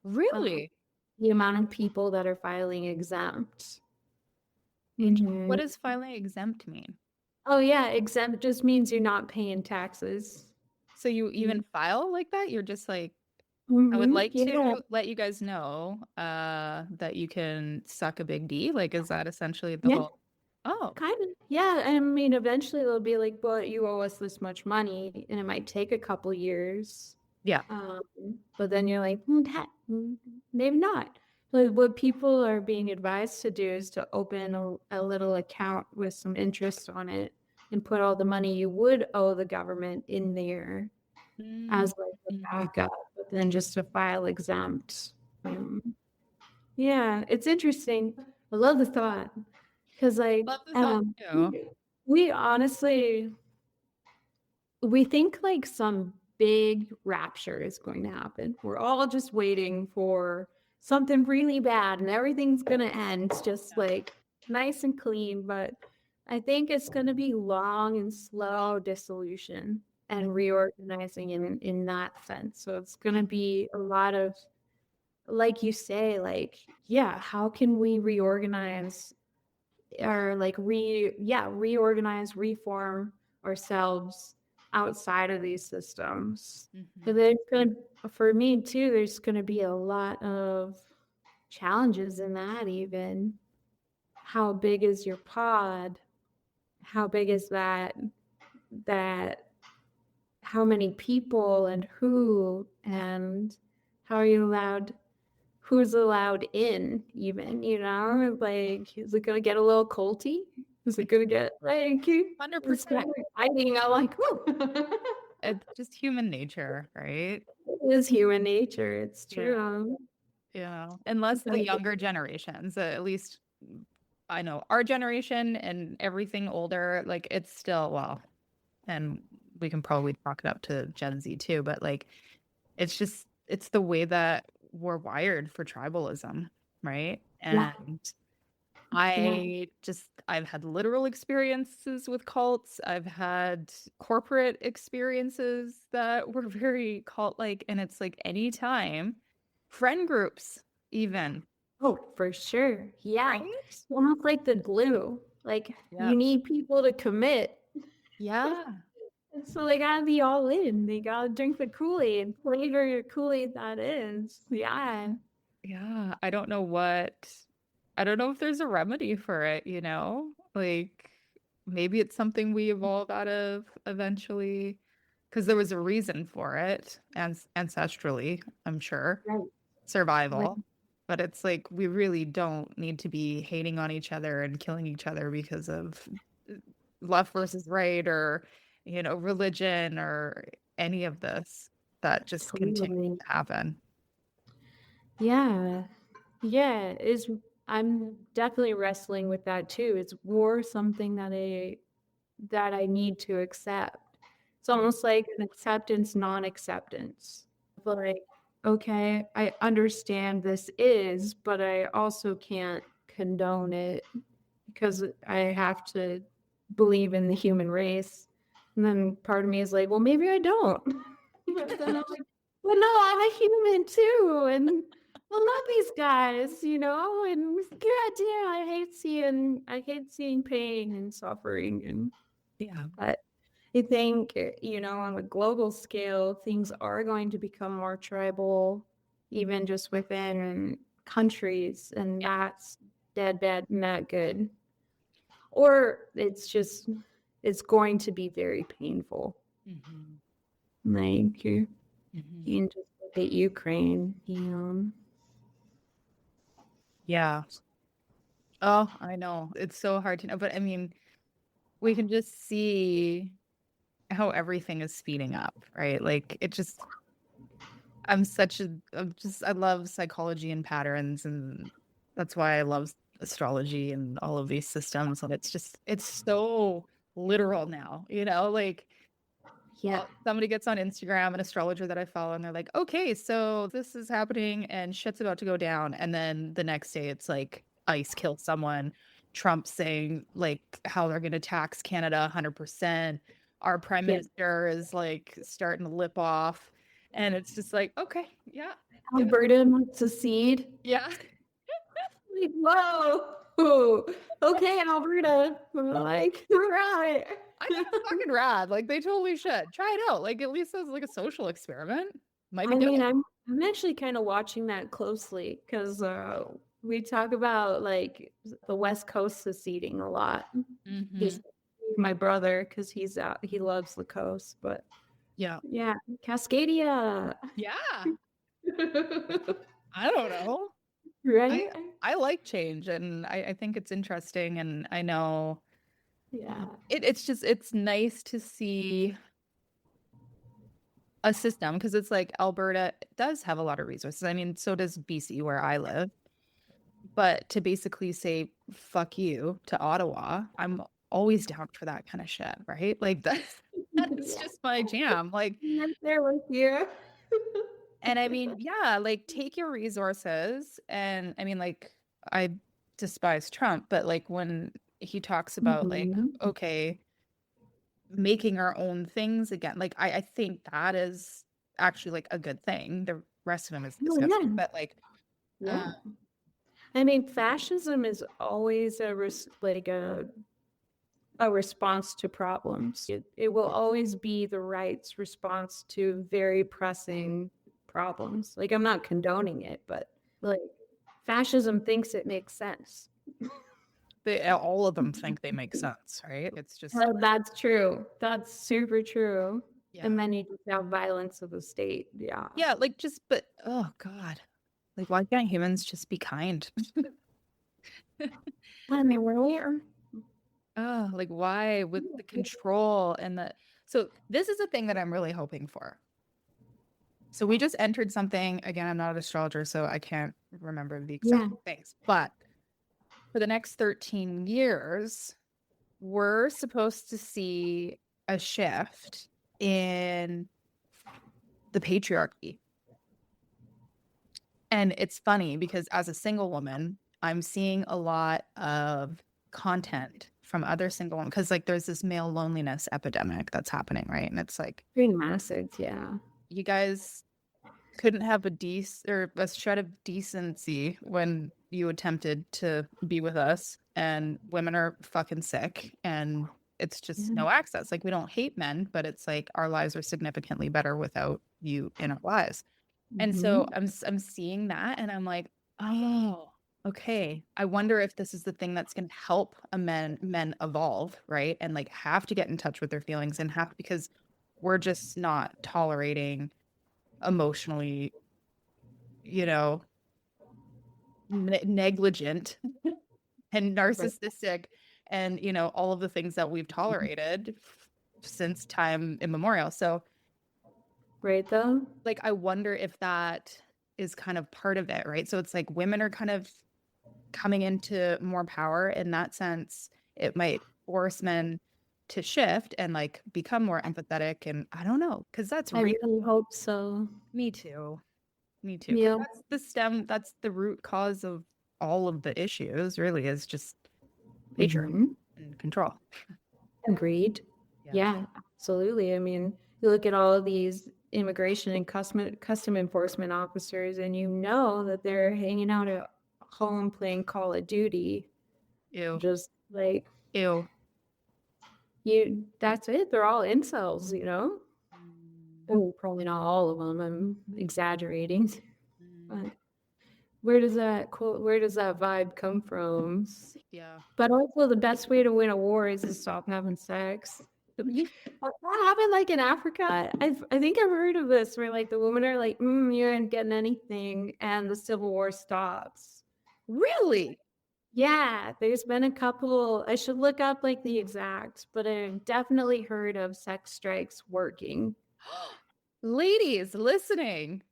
know. Uh, Really? the amount of people that are filing exempt. What Mhm. does filing exempt mean? Oh yeah, exempt just means you're not paying taxes. So you even file like that? You're just like, I would Mm-hmm. like Yeah. to let you guys know that you can suck a big D. Like, is that essentially the Yeah, whole? Oh, kind of. Yeah, I mean, eventually they'll be like, "But you owe us this much money," and it might take a couple years. yeah. But then you're like, maybe not. Like what people are being advised to do is to open a little account with some interest on it and put all the money you would owe the government in there as like a Mm-hmm. backup, but then just to file exempt. Yeah, it's interesting. I love the thought because like Love the thought too. we honestly we think like some big rapture is going to happen. We're all just waiting for something really bad and everything's going to end just like nice and clean. But I think it's going to be long and slow dissolution and reorganizing in that sense. So it's going to be a lot of, like you say, like, yeah, how can we reorganize or like reorganize, reform ourselves outside of these systems. Mm-hmm. So there's gonna, for me too, there's gonna be a lot of challenges in that. Even how big is your pod? How big is that how many people and who, and how are you allowed, who's allowed in, even, like, is it gonna get a little culty? Is it gonna get like it's 100%. kind of exciting? I'm like, whoo. It's just human nature, right? It is human nature, it's Yeah. true. Yeah. Unless the Like, younger generations, at least I know our generation and everything older, like it's still, well, and we can probably talk it up to Gen Z too, but like it's just, it's the way that we're wired for tribalism, right? yeah, And yeah, I've had literal experiences with cults. I've had corporate experiences that were very cult-like. And it's like anytime, friend groups, even, oh, for sure, yeah. right? It's almost like the glue, like Yeah. you need people to commit. Yeah. And so they gotta be all in. They gotta drink the Kool-Aid, flavor Kool-Aid that is. Yeah. Yeah. I don't know if there's a remedy for it, Like maybe it's something we evolve out of eventually because there was a reason for it and ancestrally, I'm sure, Right. Right. survival. But it's like we really don't need to be hating on each other and killing each other because of left versus right or, religion or any of this that just continues Totally. to happen. Yeah. Yeah. Is I'm definitely wrestling with that too. It's more something that I need to accept. It's almost like an acceptance, non-acceptance. But like, okay, I understand this is, but I also can't condone it because I have to believe in the human race. And then part of me is like, well, maybe I don't. But then I'm like, well, no, I'm a human too, and I love these guys, and god damn, I hate seeing pain and suffering, and Yeah. but I think, on a global scale, things are going to become more tribal, even just within countries, and that's dead bad, not good. Or it's going to be very painful. Mhm. Like you Mhm. can just look at Ukraine, Yeah. Oh, I know. It's so hard to know, but I mean, we can just see how everything is speeding up, right? Like it just I love psychology and patterns and that's why I love astrology and all of these systems and it's so literal now, like Yeah, somebody gets on Instagram, an astrologer that I follow, and they're like, okay, so this is happening and shit's about to go down. And then the next day it's like ICE kills someone, Trump saying like how they're going to tax Canada 100%. Our prime yeah. minister is like starting to lip off. And it's just like, okay, yeah, yeah, Alberta wants to secede. yeah. Like, whoa. Okay, Alberta. Like, right. I think it's fucking rad. Like they totally should. Try it out. Like at least as like a social experiment. Might be I good. mean, I'm actually kind of watching that closely because we talk about like the West Coast seceding a lot. Hmm. He's my brother because he loves the coast, but Yeah. yeah, Cascadia. Yeah. I don't know. Right? I like change, and I think it's interesting, and I know Yeah. it's just it's nice to see a system because it's like Alberta does have a lot of resources. I mean, so does BC where I live. But to basically say fuck you to Ottawa, I'm always down for that kind of shit, right? Like that's Yeah. just my jam. Like, I'm right there with you. and I mean, yeah, like take your resources. And I mean, like, I despise Trump, but like when he talks about like, Mhm. okay, making our own things again, like I think that is actually like a good thing. The rest of him is Oh, disgusting, yeah. but like, uh, Yeah. I mean, fascism is always like a response to problems. It will always be the right's response to very pressing problems. Like, I'm not condoning it, but like fascism thinks it makes sense. all of them think they make sense, right? It's just, That's true. That's super true. yeah. And then you just have violence of the state. Yeah. Yeah, like just, but oh God, like why can't humans just be kind? I mean, we're Oh, like why with the control and the, so this is a thing that I'm really hoping for. So we just entered something, again, I'm not an astrologer, so I can't remember the exact yeah. things, but for the next 13 years, we're supposed to see a shift in the patriarchy. And it's funny because as a single woman, I'm seeing a lot of content from other single women because like there's this male loneliness epidemic that's happening, right? And it's like Pretty massive. Yeah. you guys couldn't have a or a shred of decency when you attempted to be with us, and women are fucking sick, and it's just Yeah. no access. Like we don't hate men, but it's like our lives are significantly better without you in our lives. And so Hmm. I'm seeing that and I'm like, oh, okay. I wonder if this is the thing that's going to help men evolve, right? And like have to get in touch with their feelings and have because we're just not tolerating emotionally, you know, negligent and Right. narcissistic and all of the things that we've tolerated since time immemorial. So Right though. like I wonder if that is kind of part of it, right? So it's like women are kind of coming into more power in that sense. It might force men to shift and like become more empathetic, and I don't know, because that's I real. really hope so. Me too. Me too. Because Yeah. that's the root cause of all of the issues, really, is just patriarchy Hmm. and control. Agreed. Yeah. Yeah, absolutely. I mean, you look at all of these immigration and custom enforcement officers, and you know that they're hanging out at home playing Call of Duty, Ew. just like Ew. you. That's it. They're all incels, you know. Mm, Oh, probably not all of them. I'm exaggerating. mm, But where does that vibe come from? yeah. But also the best way to win a war is to stop having sex. That happened like in Africa. I think I've heard of this where like the women are like, you aren't getting anything, and the civil war stops. Really? Yeah, there's been a couple. I should look up like the exact, but I've definitely heard of sex strikes working. Ladies listening,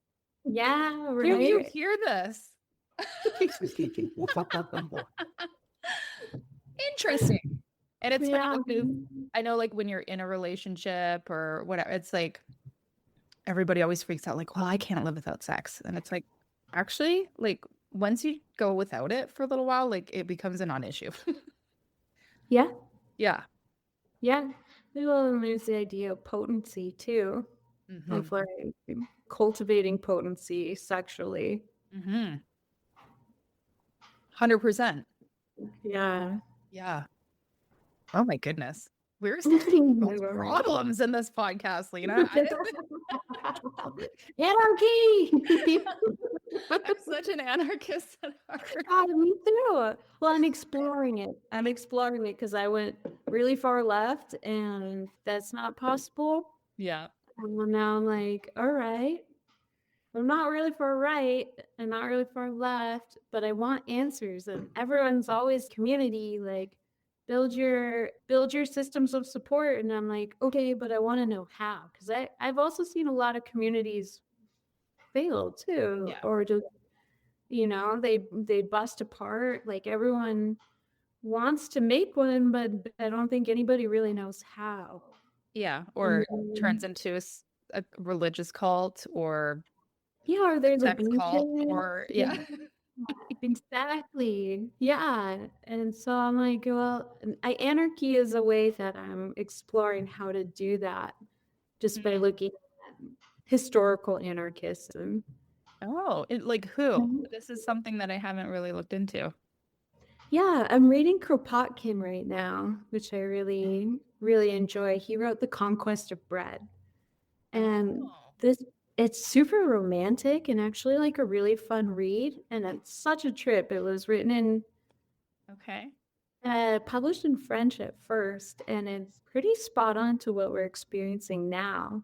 Yeah, can you right. hear this? Interesting. And it's funny Yeah. because I know like when you're in a relationship or whatever, it's like everybody always freaks out, like, well, I can't live without sex. And it's like, actually, like once you go without it for a little while, like it becomes a non-issue. Yeah. Yeah. Yeah. Well, and there's the idea of potency too, Mm-hmm. of like cultivating potency sexually. Mm-hmm. 100%. Yeah. Yeah. Oh my goodness. We're such Anarchy. problems in this podcast, Lena. I'm such an anarchist at heart. God, me too. Well, I'm exploring it. I'm exploring it because I went really far left and that's not possible. Yeah. And now I'm like, all right. I'm not really far right and not really far left, but I want answers. And everyone's always community, like build your systems of support. And I'm like, okay, but I want to know how. Because I've also seen a lot of communities fail too. Yeah. Or just, they bust apart. Like everyone wants to make one, but I don't think anybody really knows how. Yeah. And Or turns into a religious cult or yeah, or there's sex cult abuses. or yeah. Exactly. Yeah. And so I'm like, well, anarchy is a way that I'm exploring how to do that just by looking at historical anarchism. Oh, like who? Mhm. This is something that I haven't really looked into. Yeah, I'm reading Kropotkin right now, which I really, really enjoy. He wrote The Conquest of Bread. And Oh, this it's super romantic and actually like a really fun read. And it's such a trip. It was written in okay. published in French at first, and it's pretty spot on to what we're experiencing now.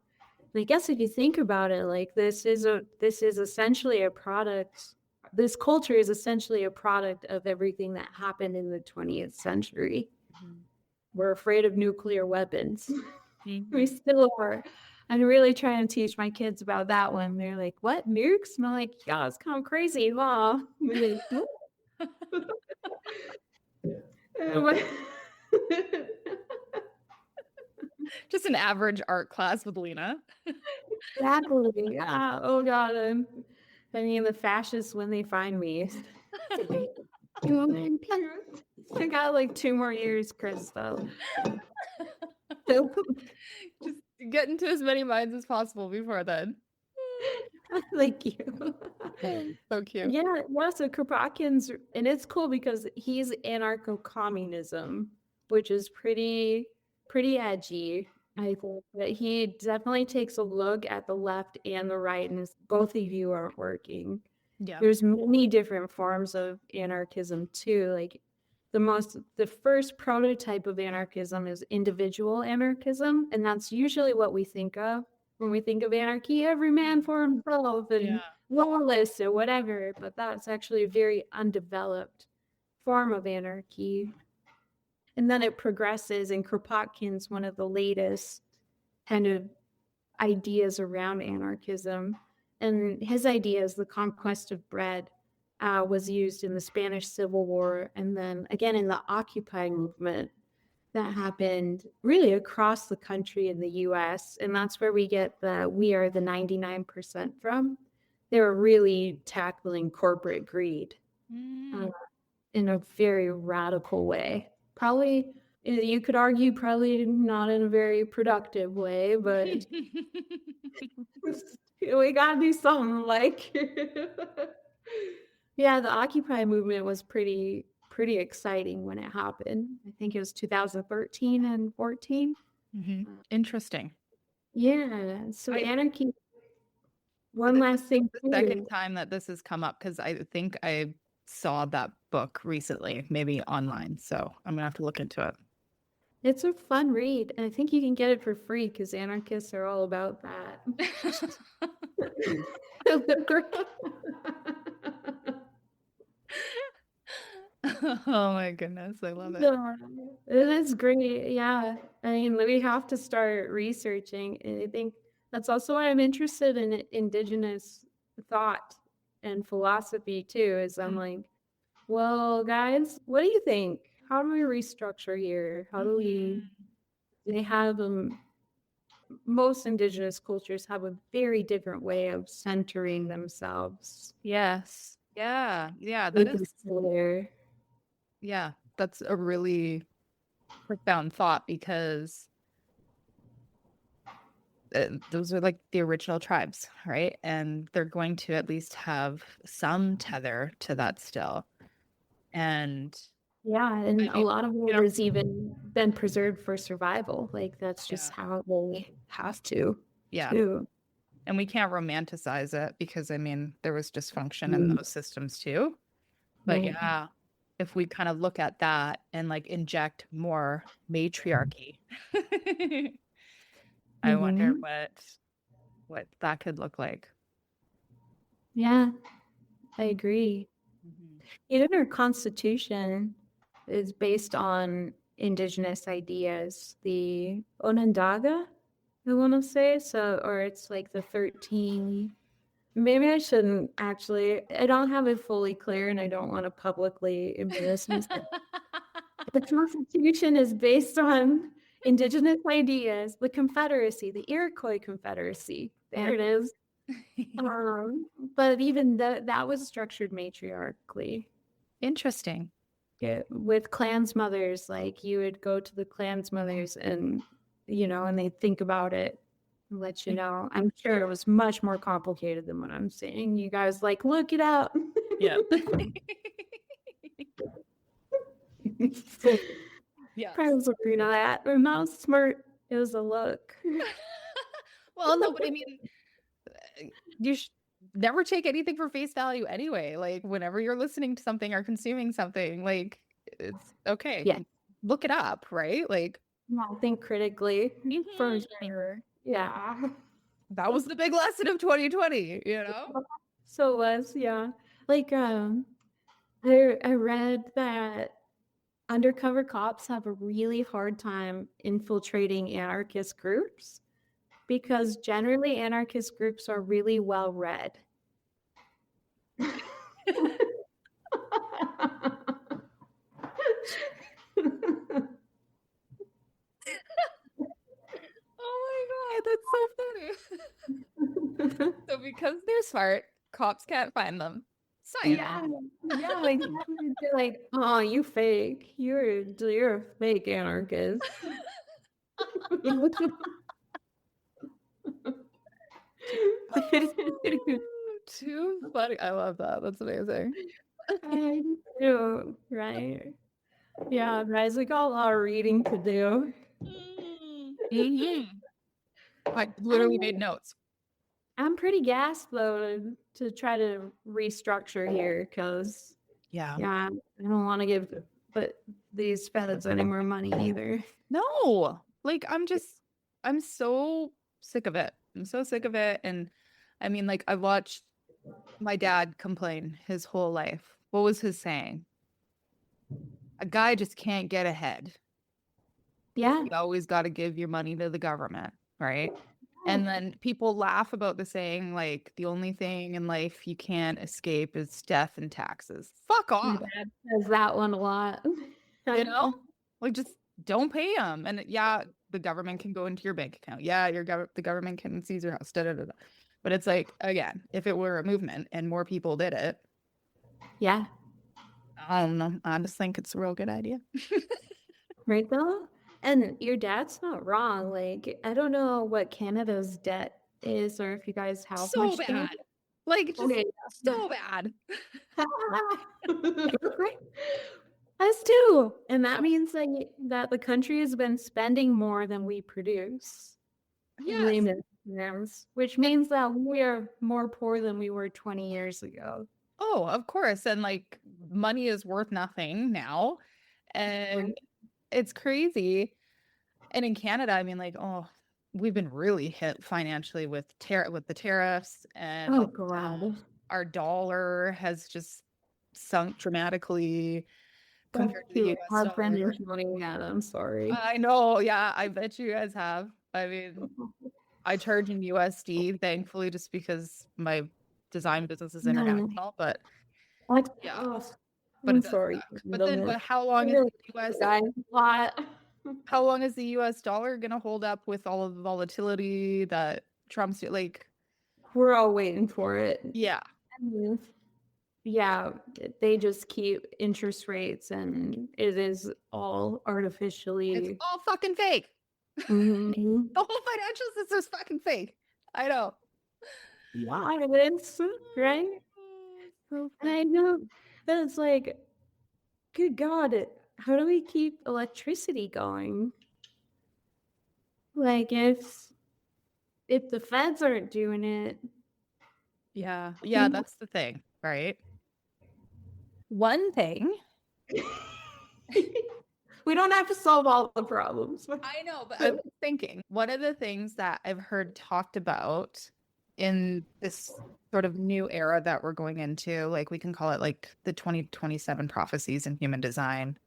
And I guess if you think about it, like this is essentially a product. This culture is essentially a product of everything that happened in the 20th century. We're afraid of nuclear weapons. We Mhm. still are. I'm really trying to teach my kids about that one. They're like, "What, nukes?" And I'm like, "Yeah, it's kind of crazy, huh?" And they're like, "What?" Just an average art class with Lena. Exactly. Yeah. Oh God. I mean, the fascists when they find me. I got like 2 more years, Krysta. Just get into as many minds as possible before then. Thank you. So cute. Yeah, so Kropotkin's, and it's cool because he's anarcho-communism, which is pretty edgy. I think that he definitely takes a look at the left and the right, and both of you aren't working. Yeah. There's many different forms of anarchism too. Like the first prototype of anarchism is individual anarchism, and that's usually what we think of when we think of anarchy, every man for himself and Yeah. lawless or whatever. But that's actually a very undeveloped form of anarchy. And then it progresses, and Kropotkin's one of the latest kind of ideas around anarchism. And his ideas, the conquest of bread, was used in the Spanish Civil War and then again in the Occupy movement that happened really across the country in the US. And that's where we get the "we are the 99% from. They were really tackling corporate greed uh, Mm. in a very radical way. Probably, you could argue, probably not in a very productive way, but we gotta do something. Like, yeah, the Occupy movement was pretty exciting when it happened. I think it was 2013 and 14. Interesting. Yeah, so I anarchy. One this last is thing the second too. time that this has come up because I think I saw that book recently, maybe online. So I'm gonna have to look into it. It's a fun read, and I think you can get it for free because anarchists are all about that. Oh my goodness, I love it. No, it is great. Yeah. I mean, we have to start researching. And I think that's also why I'm interested in indigenous thought and philosophy too, is I'm like, well, guys, what do you think? How do we restructure here? How do we, they have, most indigenous cultures have a very different way of centering themselves. Yes. Yeah. Yeah. That We is, consider. yeah, that's a really profound thought because those are like the original tribes, right? And they're going to at least have some tether to that still. And Yeah, and I a mean, lot of you it know, has even been preserved for survival. Like that's just yeah, how they have to yeah. too. And we can't romanticize it because I mean, there was dysfunction in Mm, those systems too. But right. yeah, if we kind of look at that and like inject more matriarchy, I wonder Hmm. what that could look like. Yeah, I agree. Mhm. Even our Constitution is based on indigenous ideas. The Onondaga, I want to say, so, or it's like the 13. Maybe I shouldn't actually. I don't have it fully clear and I don't want to publicly embarrass myself. The Constitution is based on indigenous ideas, the Confederacy, the Iroquois Confederacy. There it is. But even that was structured matriarchally. Interesting. Yeah, with clans mothers, like you would go to the clans mothers and and they think about it and let you know. I'm sure it was much more complicated than what I'm saying. You guys look it up. Yeah. Yeah. Probably agree to that. And that was smart. It was a look. Well, no, but I mean, you never take anything for face value anyway. Like whenever you're listening to something or consuming something, like it's okay. Yeah. Look it up, right? Like Think critically for Mhm. sure. Yeah. That was the big lesson of 2020, you know? So it was, yeah. I read that undercover cops have a really hard time infiltrating anarchist groups because generally anarchist groups are really well read. Oh my God, that's so funny. So because they're smart, cops can't find them. Science. Yeah, they're like, oh, you fake. You're a fake anarchist. Too funny. I love that. That's amazing. I do, right? Yeah, guys, we got a lot of reading to do. Mm-hmm. I literally made notes. I'm pretty gassed though to try to restructure here because Yeah. I don't want to give these feds any more money either. No, like I'm so sick of it. I'm so sick of it. And I mean, like, I've watched my dad complain his whole life. What was his saying? A guy just can't get ahead. Yeah. You always got to give your money to the government, right? And then people laugh about the saying, like, the only thing in life you can't escape is death and taxes. Fuck My off, dad says that one a lot. you know? Like, just don't pay them. And yeah, the government can go into your bank account. Yeah, the government can seize your house. Da, da, da, da. But it's like, again, if it were a movement and more people did it, Yeah. I don't know. I just think it's a real good idea. Right though? And your dad's not wrong. Like, I don't know what Canada's debt is or if you guys have So much debt. bad. Like, just Okay. so bad. Us too. And that means that the country has been spending more than we produce. Yes. Which means that we are more poor than we were 20 years ago. Oh, of course. And like money is worth nothing now. And it's crazy. And in Canada, I mean, like, oh, we've been really hit financially with the tariffs, and Oh, God. our dollar has just sunk dramatically compared to the US Our friend dollar. is running at. I'm sorry. I know, yeah, I bet you guys have. I mean, I charge in USD, thankfully, just because my design business is international, but What? yeah, Oh, but I'm it does sorry. suck. But then, but how long is the US Guys, a lot. how long is the US dollar gonna hold up with all of the volatility that Trump's like? We're all waiting for it. Yeah. Yeah, they just keep interest rates and it is all artificially. It's all fucking fake. Mhm. The whole financial system is fucking fake. I know. Wow, it is, right? So And I know that it's like, good God, how do we keep electricity going? Like if the feds aren't doing it. yeah, that's the thing, right? One thing. We don't have to solve all the problems. I know, but I'm thinking one of the things that I've heard talked about in this sort of new era that we're going into, like we can call it like the 2027 prophecies in human design.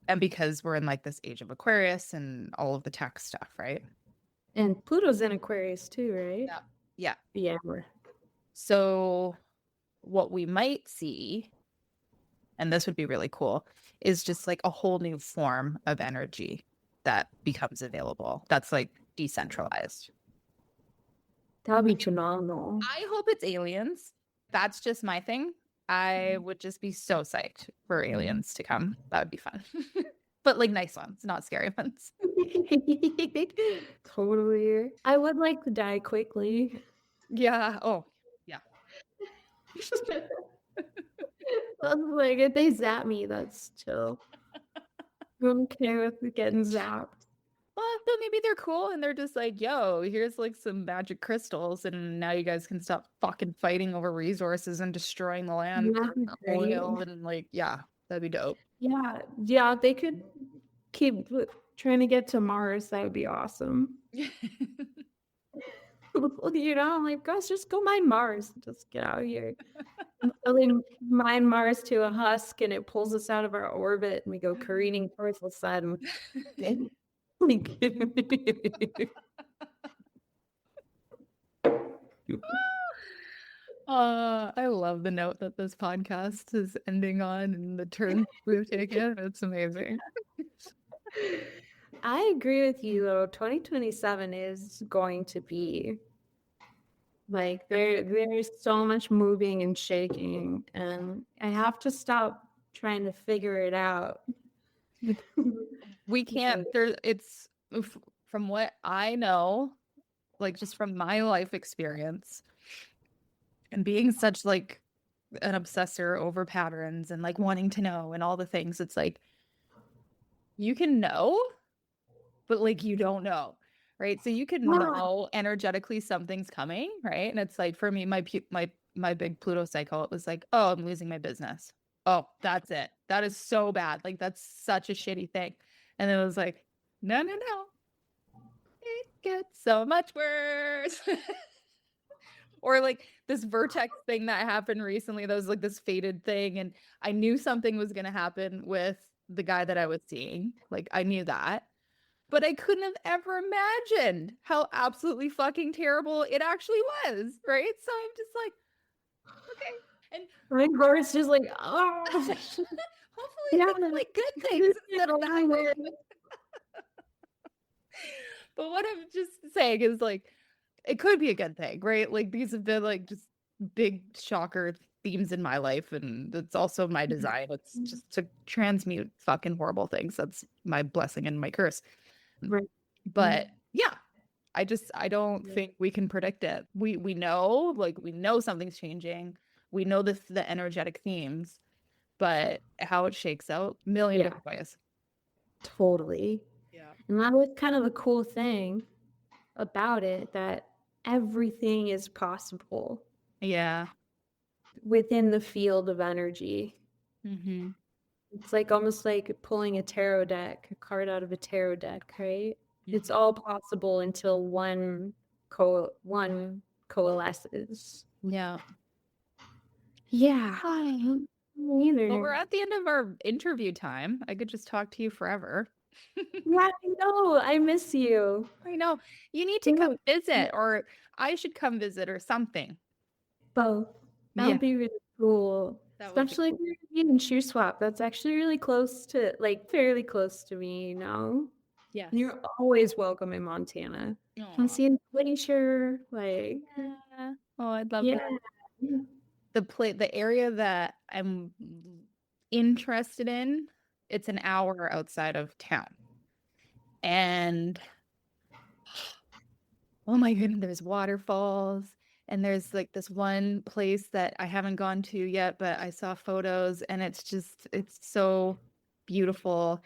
And because we're in like this age of Aquarius and all of the tech stuff, right? And Pluto's in Aquarius too, right? Yeah. Yeah. Yeah. So what we might see, and this would be really cool, is just like a whole new form of energy that becomes available that's like decentralized. That'd be phenomenal. I hope it's aliens. That's just my thing. I would just be so psyched for aliens to come. That would be fun. But like nice ones, not scary ones. Totally. I would like to die quickly. Yeah. Oh, yeah. Like if they zap me, that's chill. I don't care with getting zapped. Well, then maybe they're cool and they're just like, yo, here's like some magic crystals, and now you guys can stop fucking fighting over resources and destroying the land Yeah, for oil. And like, yeah, that'd be dope. yeah, yeah. If they could keep trying to get to Mars, that would be awesome. You know, I'm like, guys, just go mine Mars. Just get out of here. Like mine Mars to a husk, and it pulls us out of our orbit, and we go careening towards the sun. I love the note that this podcast is ending on and the turn we've taken. It's amazing. I agree with you though. 2027 is going to be like there's so much moving and shaking, and I have to stop trying to figure it out. We can't, it's from what I know, like just from my life experience and being such like an obsessor over patterns and like wanting to know and all the things, it's like you can know, but like you don't know, right? So you can know energetically something's coming, right? And it's like for me, my big Pluto cycle, it was like, oh, I'm losing my business. Oh, that's it. That is so bad. Like that's such a shitty thing. And it was like, no, no, no. It gets so much worse. Or like this vertex thing that happened recently, that was like this fated thing. And I knew something was going to happen with the guy that I was seeing. Like I knew that. But I couldn't have ever imagined how absolutely fucking terrible it actually was. Right. So I'm just like, okay. And my heart's just like, oh, hopefully yeah, it's like good things instead of that way. But what I'm just saying is like, it could be a good thing, right? Like these have been like just big shocker themes in my life, and it's also my design. It's just to transmute fucking horrible things. That's my blessing and my curse. right. But yeah, I don't think we can predict it. We know, like we know something's changing. We know the energetic themes, but how it shakes out, million different ways. Totally. Yeah. And that was kind of the cool thing about it, that everything is possible. Yeah. Within the field of energy. Mm-hmm. It's like almost like pulling a tarot deck, a card out of a tarot deck, right? Mm-hmm. It's all possible until one coalesces. Yeah. Yeah. Neither. Well, we're at the end of our interview time. I could just talk to you forever. Yeah, I know. I miss you. I know. You need to come visit, or I should come visit, or something. Both. That would be really cool. Especially if you're in Shoe Swap. That's actually really close to, like, fairly close to me, you know? Yeah. You're always welcome in Montana. I'm seeing glacier, like. Yeah. Oh, I'd love that. The area that I'm interested in, it's an hour outside of town. And oh my goodness, there's waterfalls, and there's like this one place that I haven't gone to yet, but I saw photos, and it's so beautiful.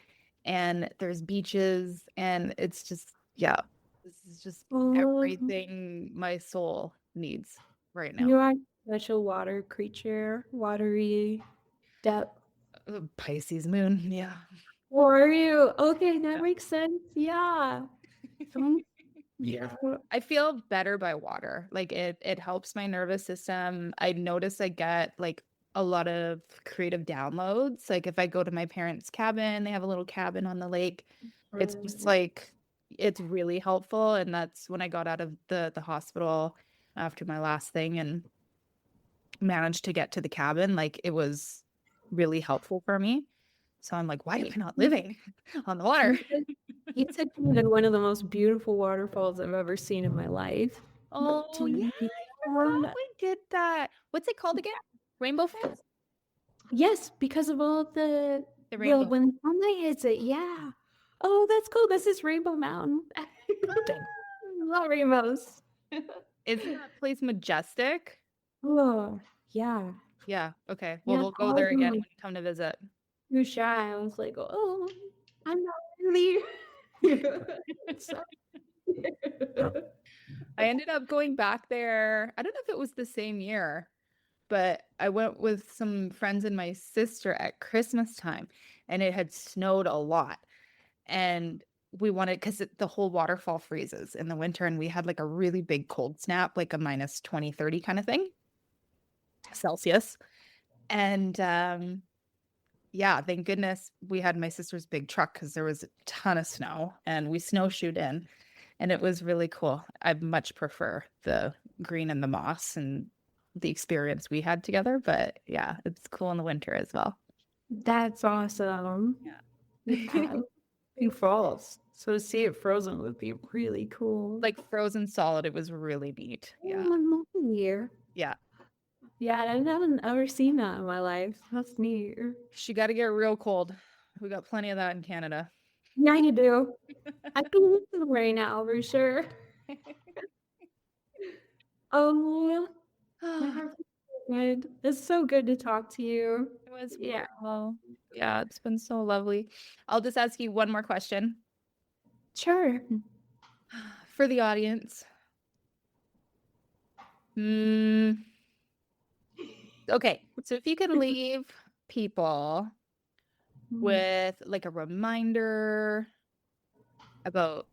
And there's beaches, and it's just, yeah, this is just everything my soul needs right now. You are such a water creature, watery depth. Pisces moon, yeah. Or are you? Okay, that makes sense. Yeah. Yeah. I feel better by water. Like it helps my nervous system. I notice I get like a lot of creative downloads. Like if I go to my parents' cabin, they have a little cabin on the lake. It's just like it's really helpful. And that's when I got out of the hospital after my last thing and managed to get to the cabin. Like it was really helpful for me. So I'm like, why am I not living on the water? You took me to one of the most beautiful waterfalls I've ever seen in my life. Oh yeah, I forgot we did that. What's it called again? Rainbow Falls? Yes, because of all the The well, rainbow. when sunlight hits it, yeah. Oh, that's cool. This is Rainbow Mountain. Love rainbows. Isn't that place majestic? Oh, yeah. Yeah. Okay. Well, Yeah, we'll go all of there again them when you come to visit. too shy. I was like, oh, I'm not really. So- I ended up going back there. I don't know if it was the same year, but I went with some friends and my sister at Christmas time, and it had snowed a lot. And we wanted, because the whole waterfall freezes in the winter, and we had like a really big cold snap, like a minus 20, 30 kind of thing, Celsius. And yeah, thank goodness we had my sister's big truck because there was a ton of snow and we snowshoed in and it was really cool. I much prefer the green and the moss and the experience we had together, but yeah, it's cool in the winter as well. That's awesome. Yeah. Yeah. Big falls. So to see it frozen would be really cool. Like frozen solid, it was really neat. Yeah. Year. Yeah. Yeah, I haven't ever seen that in my life. That's neat. She got to get real cold. We got plenty of that in Canada. Yeah, you do. I can use the rain now for sure. Oh, my heart feels good. It's so good to talk to you. It was Yeah, well. Yeah, it's been so lovely. I'll just ask you one more question sure. for the audience. Mm, okay, so if you could leave people with like a reminder about,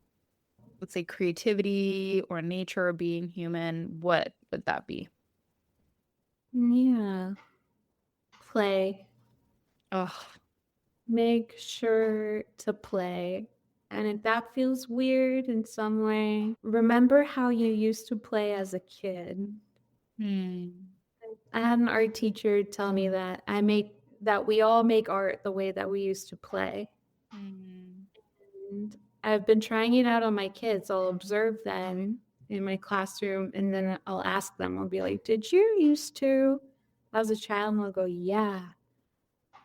let's say, creativity or nature or being human, what would that be? Yeah. Play. Oh, Make sure to play. And if that feels weird in some way, remember how you used to play as a kid. hmm. I had an art teacher tell me that we all make art the way that we used to play. Hmm. And I've been trying it out on my kids. I'll observe them in my classroom and then I'll ask them, I'll be like, did you used to as a child? And they'll go, yeah,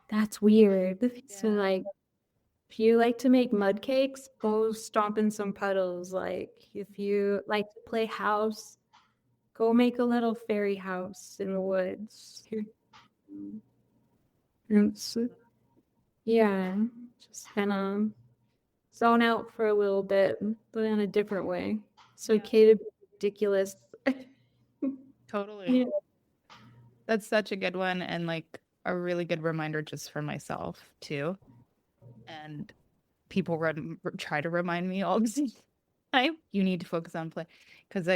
that's weird. So Yeah. like if you like to make mud cakes, go stomp in some puddles. Like if you like to play house, go make a little fairy house in the woods. It's, yeah, just kind of zone out for a little bit, but in a different way. It's Yeah. okay to be ridiculous. Totally. Yeah. That's such a good one and like a really good reminder just for myself too. And people try to remind me all the time, you need to focus on play because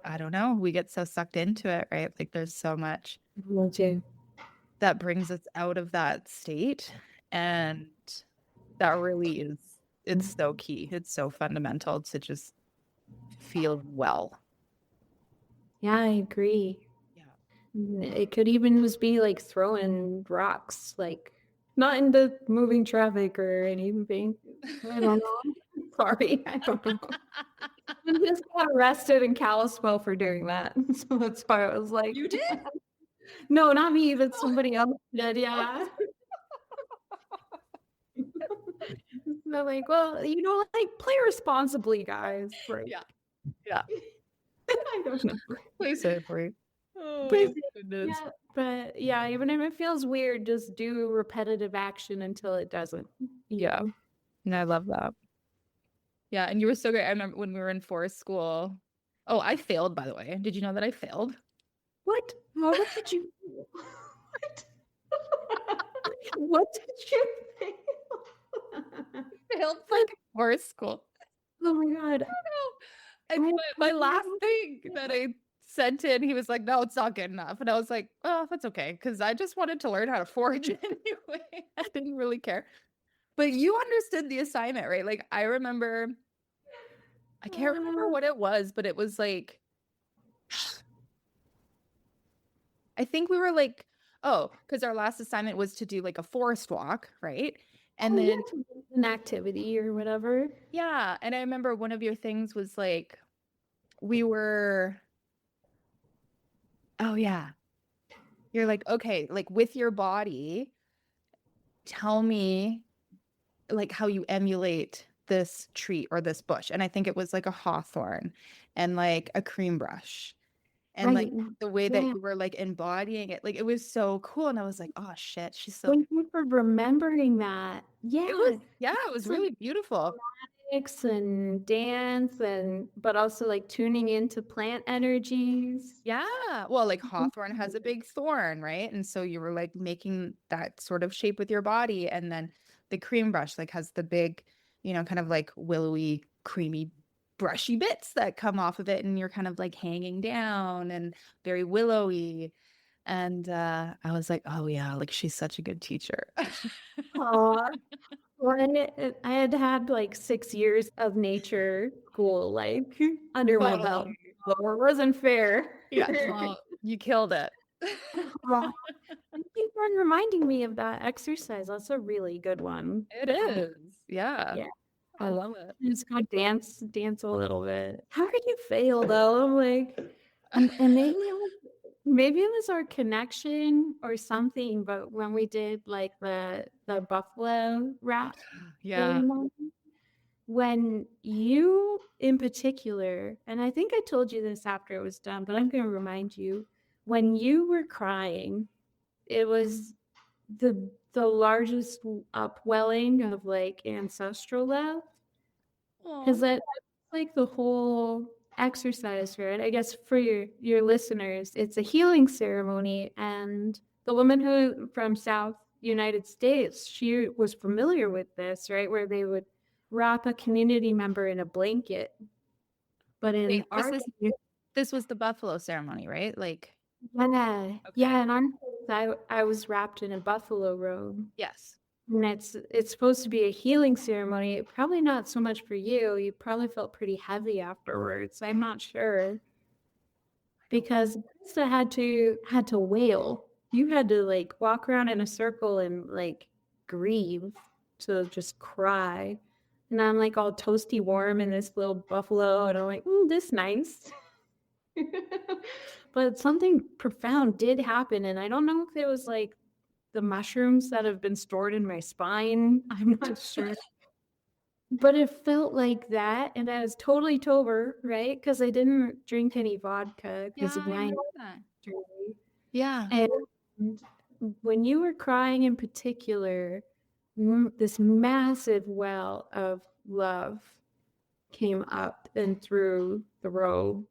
I don't know, we get so sucked into it, right? Like there's so much that brings us out of that state and that really is it's so key. It's so fundamental to just feel well. Yeah, I agree. Yeah. It could even just be like throwing rocks, like not into moving traffic or anything. I don't know. Sorry, I don't know. I just got arrested in Kalispell for doing that. So that's why I was like, You did? no, not me, but somebody else did. Yeah. They're like, well, like play responsibly, guys. Right. Yeah. Yeah. I don't know. Play safely. Please, Oh, goodness. yeah, but yeah, even if it feels weird, just do repetitive action until it doesn't. Yeah. And I love that. Yeah. And you were so great. I remember when we were in forest school. Oh, I failed, by the way. Did you know that I failed? What? What did you? What? What did you think? Failed fucking forest school. Oh my God. And I my last thing that I sent in, he was like, "No, it's not good enough." And I was like, "Oh, that's okay," because I just wanted to learn how to forage anyway. I didn't really care. But you understood the assignment, right? Like I remember, I can't remember what it was, but it was like, I think we were like, oh, because our last assignment was to do like a forest walk, right? And oh then yeah, an activity or whatever. yeah, and I remember one of your things was like we were, oh yeah, you're like, okay, like with your body, tell me like how you emulate this tree or this bush. And I think it was like a hawthorn and like a cream brush and like Right. the way that Yeah. you were like embodying it, like it was so cool. And I was like, oh shit, she's so Thank you for remembering that. it was, Yeah. yeah, it was It's like really beautiful. mix and dance and but also like tuning into plant energies. Yeah. Well, like hawthorn has a big thorn, right? And so you were like making that sort of shape with your body. And then the cream brush like has the big, kind of like willowy, creamy, brushy bits that come off of it. And you're kind of like hanging down and very willowy. And I was like, oh yeah, like she's such a good teacher. Aw. Well, and I had had like 6 years of nature school like under my belt. Totally. So it wasn't fair. Yeah. Well, you killed it. Aw, thank you for reminding me of that exercise. That's a really good one. It is. Yeah. Yeah. I love it. Just gotta dance a little bit. How could you fail though? I'm like, and maybe it was our connection or something, but when we did like the buffalo wrap Yeah. ceremony, when you in particular, and I think I told you this after it was done, but I'm gonna remind you, when you were crying, it was the largest upwelling of like ancestral love. Aw. Because that's like the whole exercise, right? I guess for your listeners, it's a healing ceremony, and the woman who from South United States, she was familiar with this, right? Where they would wrap a community member in a blanket. But in Wait, this our is case, this was the buffalo ceremony, right? Like, yeah, okay. yeah, in our case, I was wrapped in a buffalo robe. Yes. And it's supposed to be a healing ceremony. Probably not so much for you. You probably felt pretty heavy afterwards. I'm not sure because Krista had to wail. You had to like walk around in a circle and like grieve to just cry. And I'm like all toasty warm in this little buffalo, and I'm like, this nice. But something profound did happen, and I don't know if it was like the mushrooms that have been stored in my spine. I'm not sure. But it felt like that, and I was totally sober, right? Because I didn't drink any vodka Yeah, because of I my remember that. history. Yeah. And when you were crying in particular, this massive well of love came up and through the robe.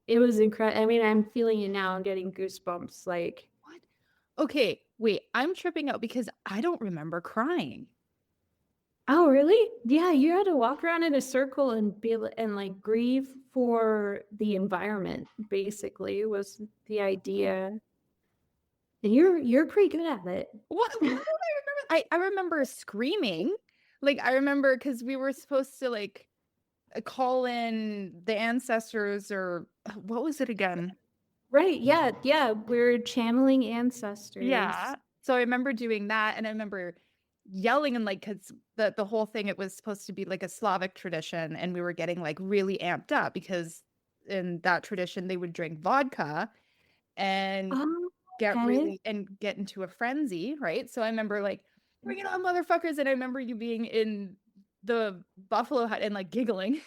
It was incredible. I mean, I'm feeling it now. I'm getting goosebumps. Like, What? Okay, wait, I'm tripping out because I don't remember crying. oh, really? Yeah, you had to walk around in a circle and be able and like grieve for the environment, basically, was the idea. And you're pretty good at it. What do I remember? I remember screaming. Like I remember because we were supposed to like call in the ancestors or what was it again? Right, yeah, yeah. We're channeling ancestors. Yeah. So I remember doing that and I remember yelling and like because the whole thing it was supposed to be like a Slavic tradition and we were getting like really amped up because in that tradition they would drink vodka and Oh, get okay. really and get into a frenzy, right? So I remember like bring it on motherfuckers and I remember you being in the buffalo hut and like giggling.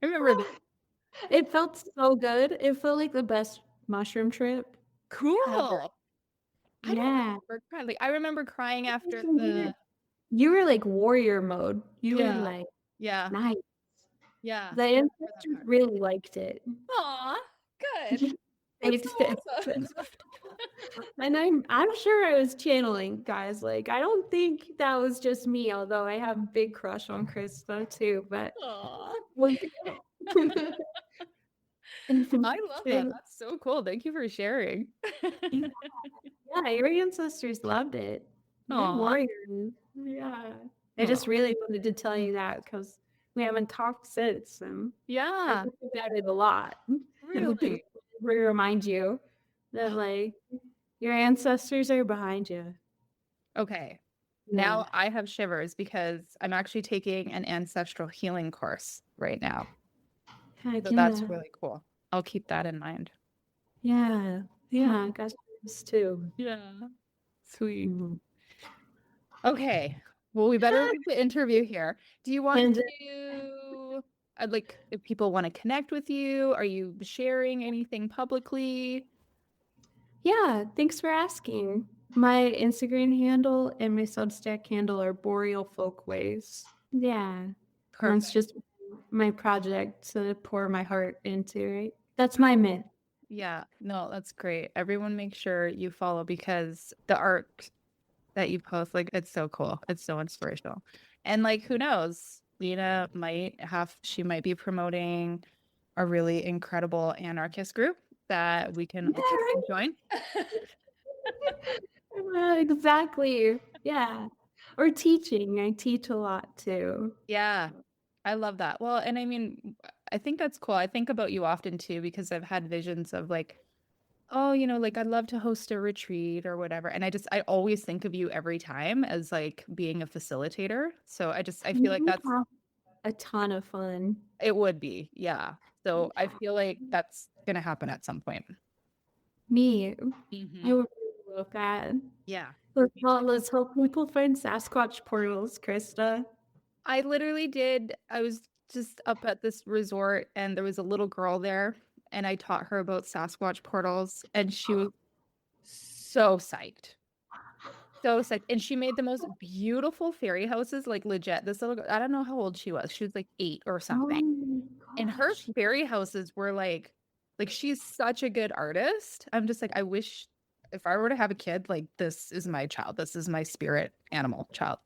I remember that. It felt so good. It felt like the best mushroom trip ever. Cool. I don't Yeah. remember crying. Like I remember crying after You the you were like warrior mode. You were yeah. like, Yeah. nice. Yeah. The I remember that ancestors part. really liked it. Aw, good. They That's so accept- awesome. And I'm sure I was channeling, guys. Like, I don't think that was just me, although I have a big crush on Krysta too. But Aw. like, I love that. That's so cool. Thank you for sharing. yeah, your ancestors loved it. They're Aw. warriors. Yeah. I just Aw. really wanted to tell you that because we haven't talked since, and I Yeah, think about it a lot. And really. we remind you that like your ancestors are behind you. Okay. Yeah. Now I have shivers because I'm actually taking an ancestral healing course right now. Heck So that's yeah. really cool. I'll keep that in mind. Yeah. Yeah. Got this too. Yeah. Sweet. Mhm. Okay. Well, we better leave the interview here. Do you want And to, like, if people want to connect with you, are you sharing anything publicly? yeah, thanks for asking. My Instagram handle and my Substack handle are Boreal Folkways. Yeah. And Perfect. that's just my project to pour my heart into, right? That's my myth. Yeah. No, that's great. Everyone make sure you follow because the art that you post, like, it's so cool. It's so inspirational. And like, who knows? Lena she might be promoting a really incredible anarchist group that we can all join. Exactly. Yeah. Or teaching. I teach a lot too. Yeah, I love that. Well, and I mean, I think that's cool. I think about you often too because I've had visions of like, oh, like I'd love to host a retreat or whatever. And I always think of you every time as like being a facilitator. So I feel like We that's have a ton of fun. it would be. Yeah. So I feel like that's gonna happen at some point. Me. Hmm. I would really love that. Yeah. Let's help people find Sasquatch portals, Krista. I literally did. I was just up at this resort and there was a little girl there and I taught her about Sasquatch portals and she was so psyched. So psyched. And she made the most beautiful fairy houses, like legit. This little girl, I don't know how old she was. She was like 8 or something. Oh And my her gosh. fairy houses were like she's such a good artist. I'm just like, I wish if I were to have a kid, like this is my child. This is my spirit animal child.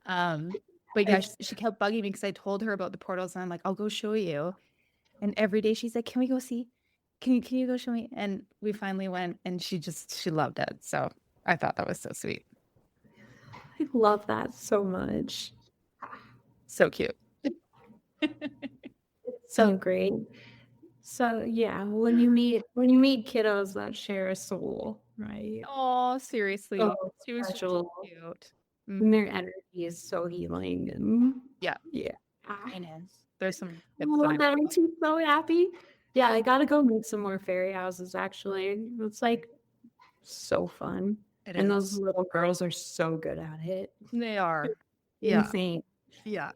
But yeah, she kept bugging me because I told her about the portals and I'm like, I'll go show you. And every day she's like, can we go see? Can you go show me? And we finally went and she loved it. So I thought that was so sweet. I love that so much. So cute. So great. So yeah, when you meet kiddos that share a soul, right? Oh, seriously. So She was just special. cute. And their energy is so healing. And Yeah. yeah. It is. There's some Oh, that makes me so happy. Yeah, I gotta go make some more fairy houses actually. It's like so fun. It And is. those little girls are so good at it. They are. Yeah. Insane. Yeah.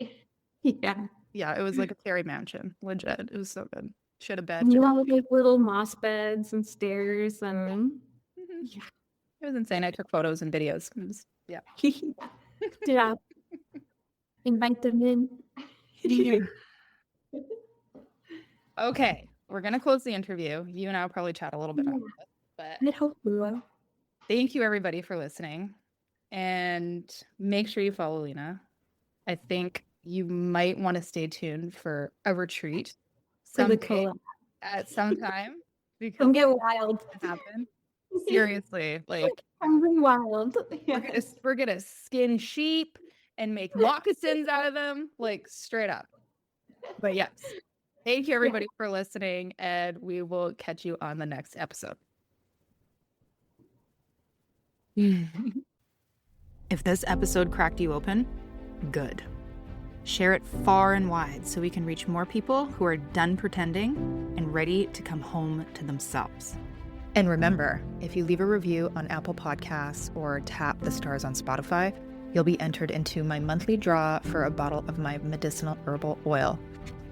Yeah. Yeah. It was like a fairy mansion. Legit. It was so good. She had a bed. You know, like little moss beds and stairs and Mhm. yeah. It was insane. I took photos and videos. It was, yeah. Yeah. Invite them in. Okay. We're going to close the interview. You and I will probably chat a little bit after this, but I hope we will. thank you everybody for listening and make sure you follow Lena. I think you might want to stay tuned for a retreat For the someday, collab. at some time because Come get wild. it happen. Seriously, like Come be wild. we're gonna skin sheep and make moccasins out of them, like straight up. But yes, thank you everybody for listening, and we will catch you on the next episode. If this episode cracked you open, good. Share it far and wide so we can reach more people who are done pretending and ready to come home to themselves. And remember, if you leave a review on Apple Podcasts or tap the stars on Spotify, you'll be entered into my monthly draw for a bottle of my medicinal herbal oil.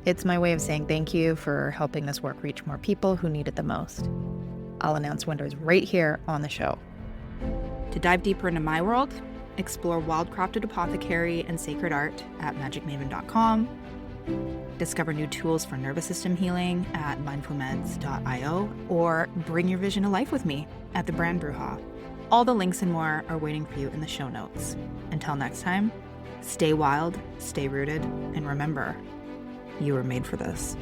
It's my way of saying thank you for helping this work reach more people who need it the most. I'll announce winners right here on the show. To dive deeper into my world, explore Wildcrafted Apothecary and Sacred Art at magicmaven.com, Discover new tools for nervous system healing at mindfulmeds.io, or bring your vision to life with me at the Brand Bruja. All the links and more are waiting for you in the show notes. Until next time, stay wild, stay rooted, and remember, you were made for this.